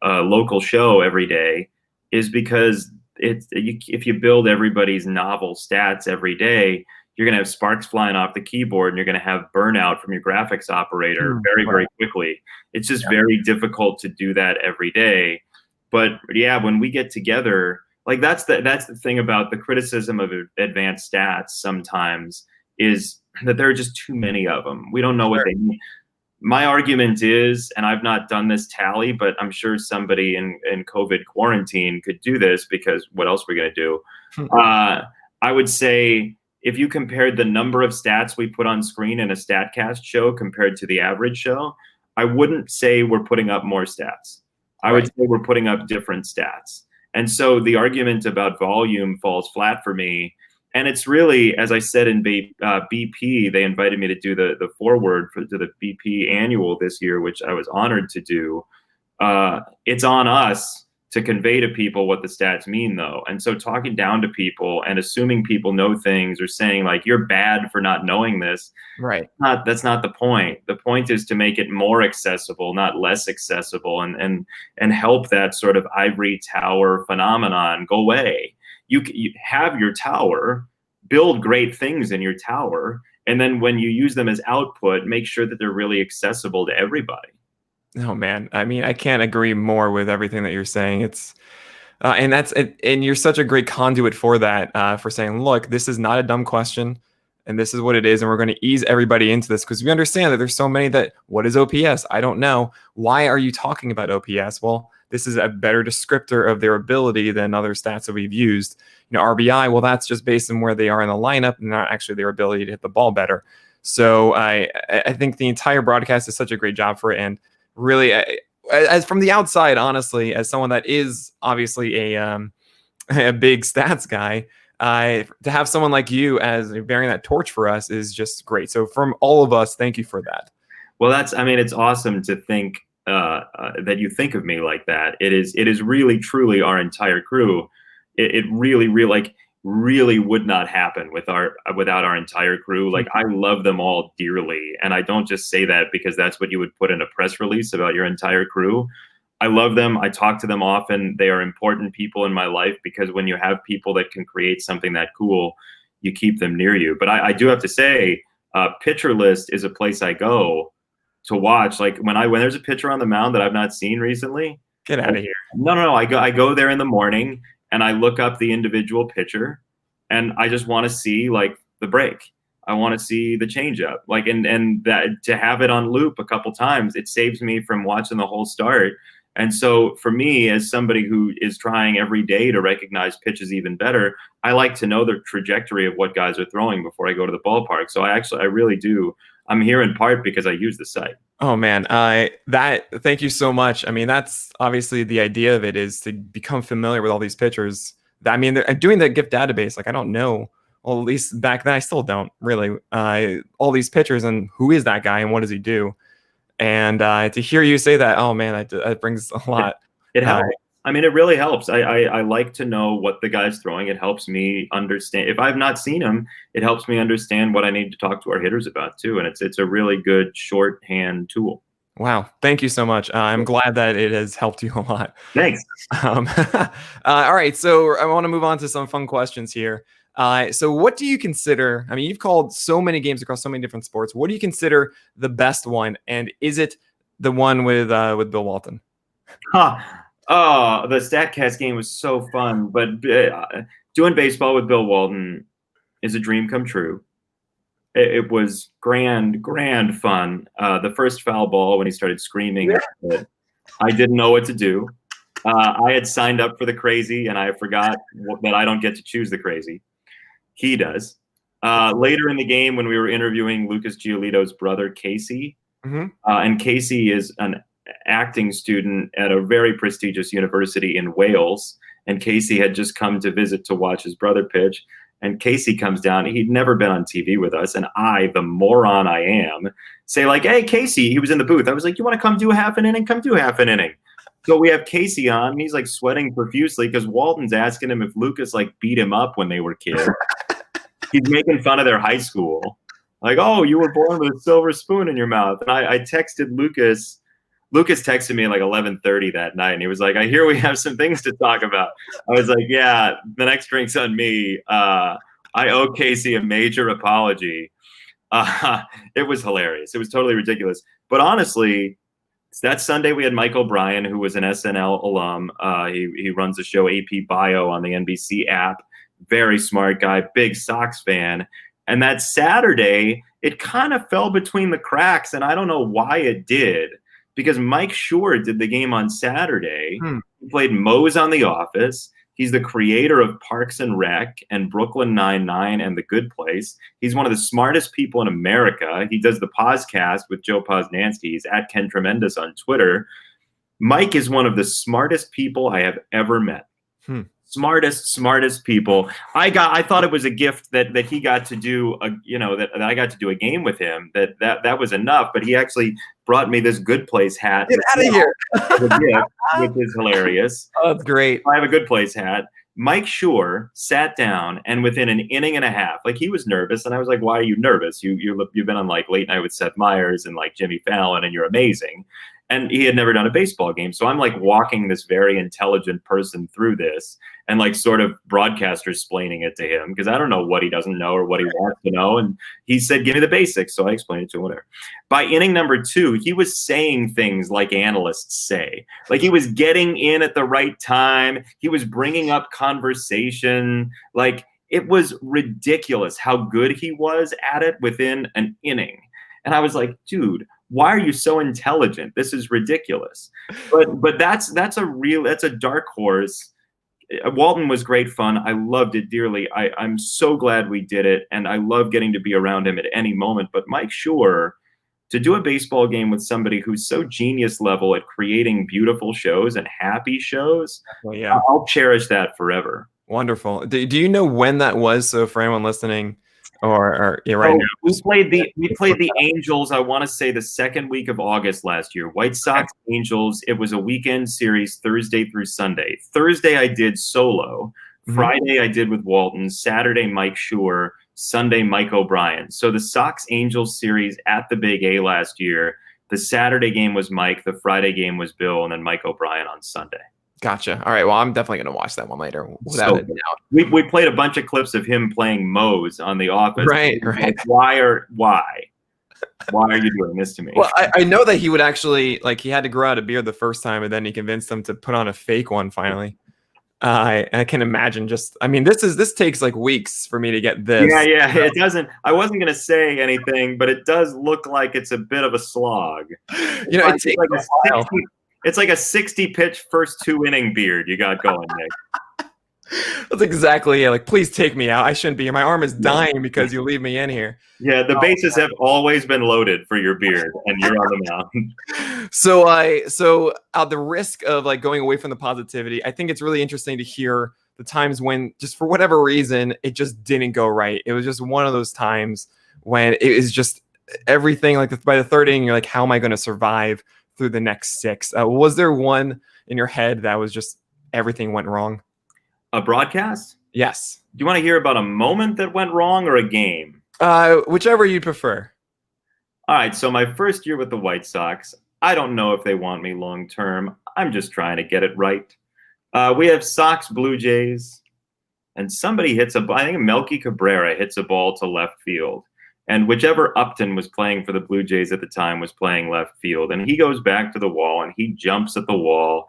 local show every day is because if you build everybody's novel stats every day, you're going to have sparks flying off the keyboard and you're going to have burnout from your graphics operator very quickly. It's just very difficult to do that every day. But yeah, when we get together, like that's the thing about the criticism of advanced stats sometimes is that there are just too many of them. We don't know what they mean. My argument is, and I've not done this tally, but I'm sure somebody in COVID quarantine could do this because what else are we going to do? I would say if you compared the number of stats we put on screen in a StatCast show compared to the average show, I wouldn't say we're putting up more stats. I would say we're putting up different stats. And so the argument about volume falls flat for me. And it's really, as I said in BP, they invited me to do the foreword to the BP annual this year, which I was honored to do. It's on us to convey to people what the stats mean, though. And so talking down to people and assuming people know things or saying, like, you're bad for not knowing this. Right. That's not the point. The point is to make it more accessible, not less accessible, and help that sort of ivory tower phenomenon go away. You have your tower, build great things in your tower, and then when you use them as output, make sure that they're really accessible to everybody. Oh man, I mean, I can't agree more with everything that you're saying. It's and you're such a great conduit for that, for saying, look, this is not a dumb question, and this is what it is, and we're going to ease everybody into this because we understand that there's so many that, what is OPS? I don't know. Why are you talking about OPS? Well, this is a better descriptor of their ability than other stats that we've used. RBI, well, that's just based on where they are in the lineup, and not actually their ability to hit the ball better. So I think the entire broadcast is such a great job for it, and really, as from the outside, honestly, as someone that is obviously a big stats guy, to have someone like you as bearing that torch for us is just great. So from all of us, thank you for that. Well, it's awesome to think that you think of me like that. It is really, truly our entire crew. It really would not happen without our entire crew. Like, I love them all dearly, and I don't just say that because that's what you would put in a press release about your entire crew. I love them. I talk to them often. They are important people in my life because when you have people that can create something that cool, you keep them near you. But I do have to say, Pitcher List is a place I go to watch. Like when there's a pitcher on the mound that I've not seen recently, get out of here. No. I go there in the morning and I look up the individual pitcher, and I just want to see like the break. I want to see the changeup, like, and that to have it on loop a couple times, it saves me from watching the whole start. And so for me, as somebody who is trying every day to recognize pitches even better, I like to know the trajectory of what guys are throwing before I go to the ballpark. So I really do. I'm here in part because I use the site. Oh man, thank you so much. I mean, that's obviously the idea of it, is to become familiar with all these pitchers. I mean, they're doing the GIF database. Like, I don't know. Well, at least back then, I still don't really. All these pitchers and who is that guy and what does he do? And to hear you say that, oh man, that brings a lot. It helps. I mean, it really helps. I like to know what the guy's throwing. It helps me understand. If I've not seen him, it helps me understand what I need to talk to our hitters about too. And it's a really good shorthand tool. Wow. Thank you so much. I'm glad that it has helped you a lot. Thanks. All right. So I want to move on to some fun questions here. So what do you consider, I mean, you've called so many games across so many different sports. What do you consider the best one? And is it the one with Bill Walton? Oh, the StatCast game was so fun. But doing baseball with Bill Walton is a dream come true. It was grand fun. The first foul ball when he started screaming, I didn't know what to do. I had signed up for the crazy, and I forgot that I don't get to choose the crazy. He does. Later in the game, when we were interviewing Lucas Giolito's brother, Casey, and Casey is an acting student at a very prestigious university in Wales, and Casey had just come to visit to watch his brother pitch. And Casey comes down. He'd never been on TV with us. And I, the moron I am, say like, hey, Casey, he was in the booth. I was like, you want to come do half an inning? Come do half an inning. So we have Casey on, and he's like sweating profusely because Walton's asking him if Lucas like beat him up when they were kids. He's making fun of their high school. Like, oh, you were born with a silver spoon in your mouth. And I texted Lucas. Lucas texted me at like 11:30 that night, and he was like, I hear we have some things to talk about. I was like, yeah, the next drink's on me. I owe Casey a major apology. It was hilarious. It was totally ridiculous. But honestly, that Sunday we had Mike O'Brien, who was an SNL alum. He runs the show AP Bio on the NBC app. Very smart guy, big Sox fan. And that Saturday, it kind of fell between the cracks, and I don't know why it did, because Mike Schur did the game on Saturday. He played Moe's on The Office. He's the creator of Parks and Rec and Brooklyn Nine-Nine and The Good Place. He's one of the smartest people in America. He does the podcast with Joe Posnanski. He's at Ken Tremendous on Twitter. Mike is one of the smartest people I have ever met. Smartest people. I thought it was a gift that he got to do that I got to do a game with him. That was enough. But he actually brought me this Good Place hat. Get out of here. Which is hilarious. Oh, that's great. I have a Good Place hat. Mike Schur sat down, and within an inning and a half, like, he was nervous, and I was like, "Why are you nervous? You've been on like Late Night with Seth Meyers and like Jimmy Fallon, and you're amazing." And he had never done a baseball game. So I'm like walking this very intelligent person through this and like sort of broadcaster explaining it to him because I don't know what he doesn't know or what he wants to know. And he said, give me the basics. So I explained it to him, whatever. By inning number 2, he was saying things like analysts say. Like, he was getting in at the right time. He was bringing up conversation. Like, it was ridiculous how good he was at it within an inning. And I was like, dude, why are you so intelligent? This is ridiculous. But that's a dark horse. Walton was great fun. I loved it dearly. I'm so glad we did it, and I love getting to be around him at any moment. But Mike Schur, to do a baseball game with somebody who's so genius level at creating beautiful shows and happy shows, yeah, I'll cherish that forever. Wonderful. Do you know when that was? So for anyone listening, or yeah, right now. We played the Angels, I want to say the second week of August last year. White Sox, Angels. It was a weekend series, Thursday through Sunday. Thursday I did solo. Friday I did with Walton. Saturday Mike Schur. Sunday Mike O'Brien. So the Sox Angels series at the Big A last year. The Saturday game was Mike. The Friday game was Bill, and then Mike O'Brien on Sunday. Gotcha. All right. Well, I'm definitely going to watch that one later. Without a doubt. We played a bunch of clips of him playing Moe's on The Office. Right. Like, why are you doing this to me? Well, I know that he would actually, like, he had to grow out a beard the first time, and then he convinced them to put on a fake one finally. I can imagine this takes like weeks for me to get this. Yeah. It doesn't. I wasn't going to say anything, but it does look like it's a bit of a slog. It's like a 60-pitch first 2-inning beard you got going, Nick. That's exactly it. Like, please take me out. I shouldn't be here. My arm is dying because you leave me in here. Yeah, the bases have always been loaded for your beard, and you're on the mound. So at the risk of like going away from the positivity, I think it's really interesting to hear the times when, just for whatever reason, it just didn't go right. It was just one of those times when it is just everything. Like, by the third inning, you're like, how am I going to survive through the next 6? Was there one in your head that was just everything went wrong? A broadcast? Yes. Do you want to hear about a moment that went wrong or a game? Whichever you prefer. All right. So my first year with the White Sox, I don't know if they want me long term. I'm just trying to get it right. We have Sox Blue Jays, and somebody hits I think Melky Cabrera hits a ball to left field. And whichever Upton was playing for the Blue Jays at the time was playing left field. And he goes back to the wall, and he jumps at the wall,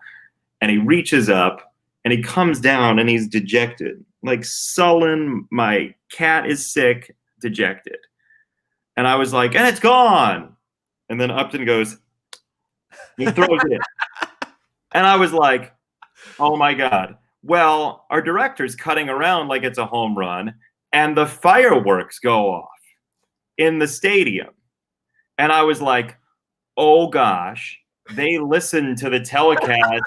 and he reaches up, and he comes down, and he's dejected, like sullen. My cat is sick, dejected. And I was like, and it's gone. And then Upton goes, he throws it. And I was like, oh my God. Well, our director's cutting around like it's a home run, and the fireworks go off in the stadium. And I was like, oh gosh, they listened to the telecast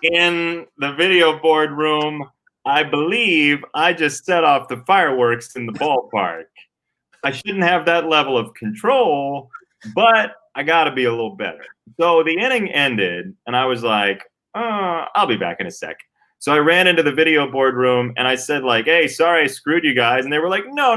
in the video board room. I believe I just set off the fireworks in the ballpark. I shouldn't have that level of control, but I got to be a little better. So the inning ended, and I was like, I'll be back in a sec. So I ran into the video board room, and I said, like, hey, sorry I screwed you guys. And they were like, no,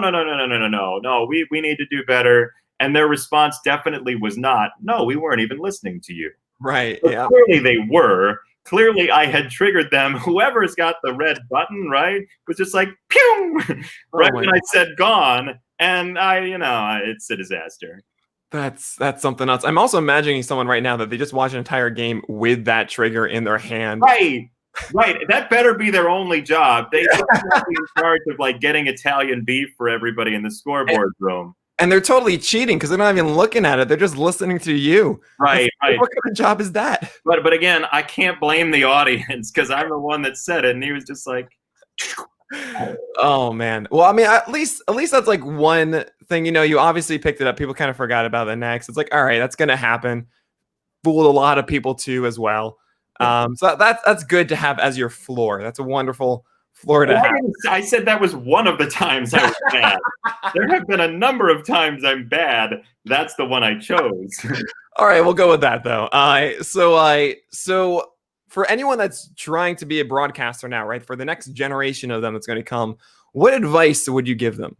we need to do better. And their response definitely was not, no, we weren't even listening to you. Right. But Yeah. clearly they were. Clearly I had triggered them. Whoever's got the red button, right, was just like, pew, right when I said gone. And it's a disaster. That's something else. I'm also imagining someone right now that they just watch an entire game with that trigger in their hand. Right. That better be their only job. They should be in charge of like getting Italian beef for everybody in the scoreboard room. And they're totally cheating because they're not even looking at it. They're just listening to you. Right. What kind of job is that? But again, I can't blame the audience because I'm the one that said it, and he was just like, oh man. Well, I mean, at least that's like one thing. You obviously picked it up. People kind of forgot about the next. It's like, all right, that's gonna happen. Fooled a lot of people too as well. So that's good to have as your floor. That's a wonderful floor to have. I said that was one of the times I was bad. There have been a number of times I'm bad. That's the one I chose. All right, we'll go with that though. So for anyone that's trying to be a broadcaster now, right, for the next generation of them that's going to come, what advice would you give them?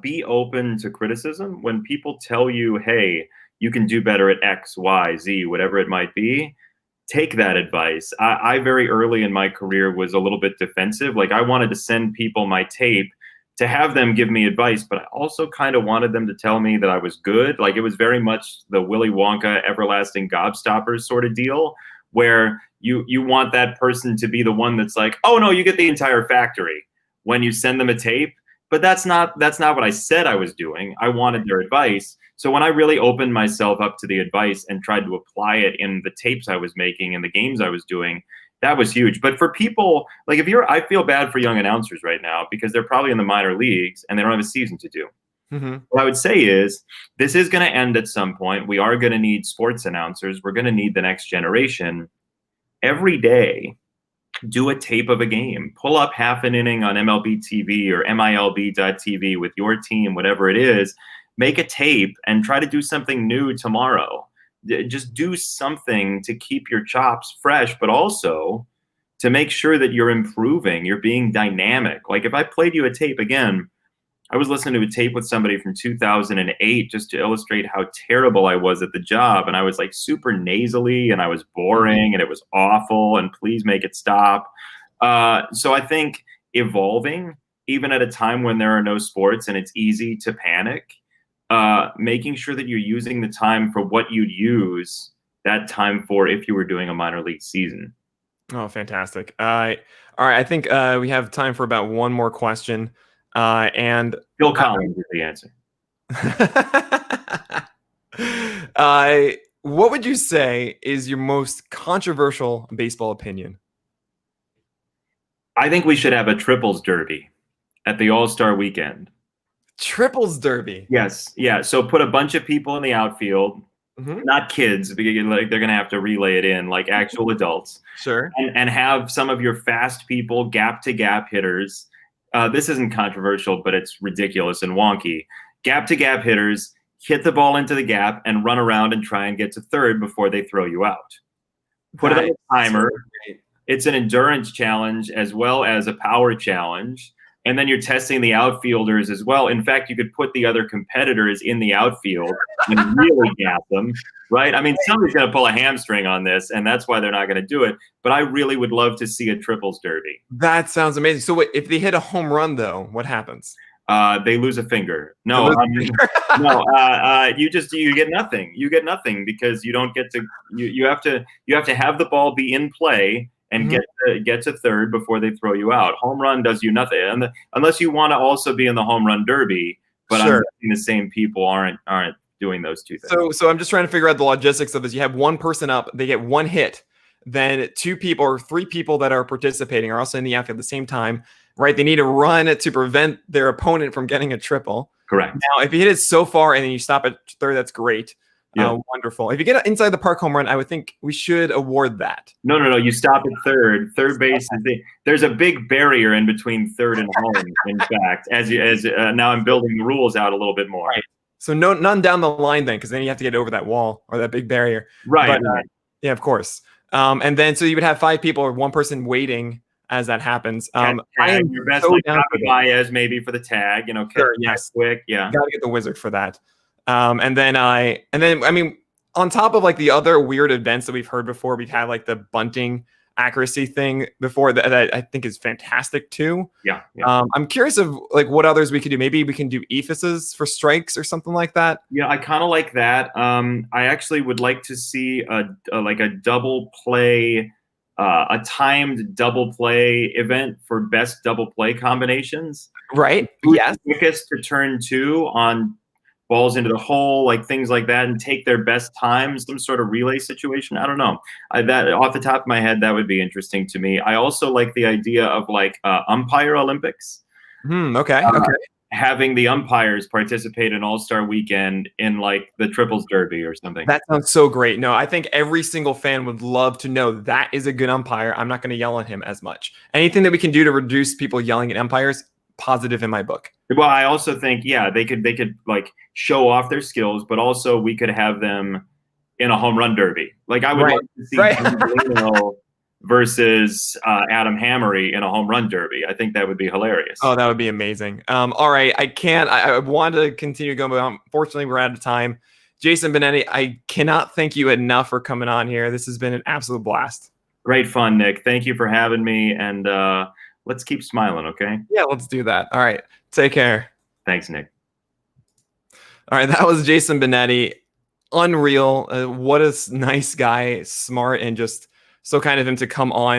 Be open to criticism. When people tell you, hey, you can do better at X, Y, Z, whatever it might be, take that advice. I very early in my career was a little bit defensive. Like I wanted to send people my tape to have them give me advice, but I also kind of wanted them to tell me that I was good. Like it was very much the Willy Wonka everlasting gobstoppers sort of deal, where you want that person to be the one that's like, oh no, you get the entire factory when you send them a tape. But that's not what I said I was doing. I wanted their advice. So when I really opened myself up to the advice and tried to apply it in the tapes I was making and the games I was doing, that was huge. But for people, like I feel bad for young announcers right now because they're probably in the minor leagues and they don't have a season to do. Mm-hmm. What I would say is this is going to end at some point. We are going to need sports announcers. We're going to need the next generation. Every day, do a tape of a game. Pull up half an inning on MLB TV or MILB.TV with your team, whatever it is. Make a tape and try to do something new tomorrow. Just do something to keep your chops fresh, but also to make sure that you're improving, you're being dynamic. Like if I played you a tape again, I was listening to a tape with somebody from 2008 just to illustrate how terrible I was at the job. And I was like super nasally and I was boring and it was awful and please make it stop. So I think evolving, even at a time when there are no sports and it's easy to panic, making sure that you're using the time for what you'd use that time for if you were doing a minor league season. Oh, fantastic. All right. I think we have time for about one more question. And Phil Collins is the answer. What would you say is your most controversial baseball opinion? I think we should have a triples derby at the All-Star weekend. Triples derby? Yes. Yeah. So put a bunch of people in the outfield, not kids, because like they're going to have to relay it in like actual adults. Sure. And have some of your fast people, gap-to-gap hitters. This isn't controversial, but it's ridiculous and wonky. Gap-to-gap hitters hit the ball into the gap and run around and try and get to third before they throw you out. Put it on a timer. So it's an endurance challenge as well as a power challenge. And then you're testing the outfielders as well. In fact, you could put the other competitors in the outfield and really gap them, right? I mean, somebody's going to pull a hamstring on this, and that's why they're not going to do it. But I really would love to see a triples derby. That sounds amazing. So wait, if they hit a home run, though, what happens? They lose a finger. No, you get nothing. You get nothing because you don't get to. You have to have the ball be in play and get to third before they throw you out. Home run does you nothing, unless you want to also be in the home run derby. But sure. I'm guessing the same people aren't doing those two things. So I'm just trying to figure out the logistics of this. You have one person up, they get one hit, then two people or three people that are participating are also in the outfield at the same time, right? They need to run to prevent their opponent from getting a triple. Correct. Now, if you hit it so far and then you stop at third, that's great. Yeah. Wonderful. If you get an inside the park home run, I would think we should award that. No. You stop at third. Third base is there's a big barrier in between third and home. In fact, now I'm building the rules out a little bit more. Right. So none down the line then, because then you have to get over that wall or that big barrier. Right. But, yeah, of course. And then so you would have 5 people or 1 person waiting as that happens. I am your best so like down for that. Baez maybe for the tag. Sure, yes, quick. Yeah. Got to get the wizard for that. And then I mean, on top of like the other weird events that we've heard before, we've had like the bunting accuracy thing before that I think is fantastic too. Yeah. I'm curious of like what others we could do. Maybe we can do ephesus for strikes or something like that. Yeah, I kind of like that. I actually would like to see a double play, a timed double play event for best double play combinations. Right. Who's Yes. the quickest to turn 2 on balls into the hole, like things like that, and take their best time, some sort of relay situation. I don't know. That off the top of my head, that would be interesting to me. I also like the idea of like Umpire Olympics. Okay. Having the umpires participate in All-Star Weekend in like the Triples Derby or something. That sounds so great. No, I think every single fan would love to know that is a good umpire. I'm not going to yell at him as much. Anything that we can do to reduce people yelling at umpires, positive in my book. Well, I also think, yeah, they could like show off their skills, but also we could have them in a home run derby. Like I would like to see Jimmy versus Adam Hammery in a home run derby. I think that would be hilarious. Oh, that would be amazing. All right, I want to continue going, but unfortunately we're out of time. Jason Benetti, I cannot thank you enough for coming on here. This has been an absolute blast. Great fun, Nick. Thank you for having me, and let's keep smiling, okay? Yeah, let's do that. All right. Take care. Thanks, Nick. All right. That was Jason Benetti. Unreal. What a nice guy, smart, and just so kind of him to come on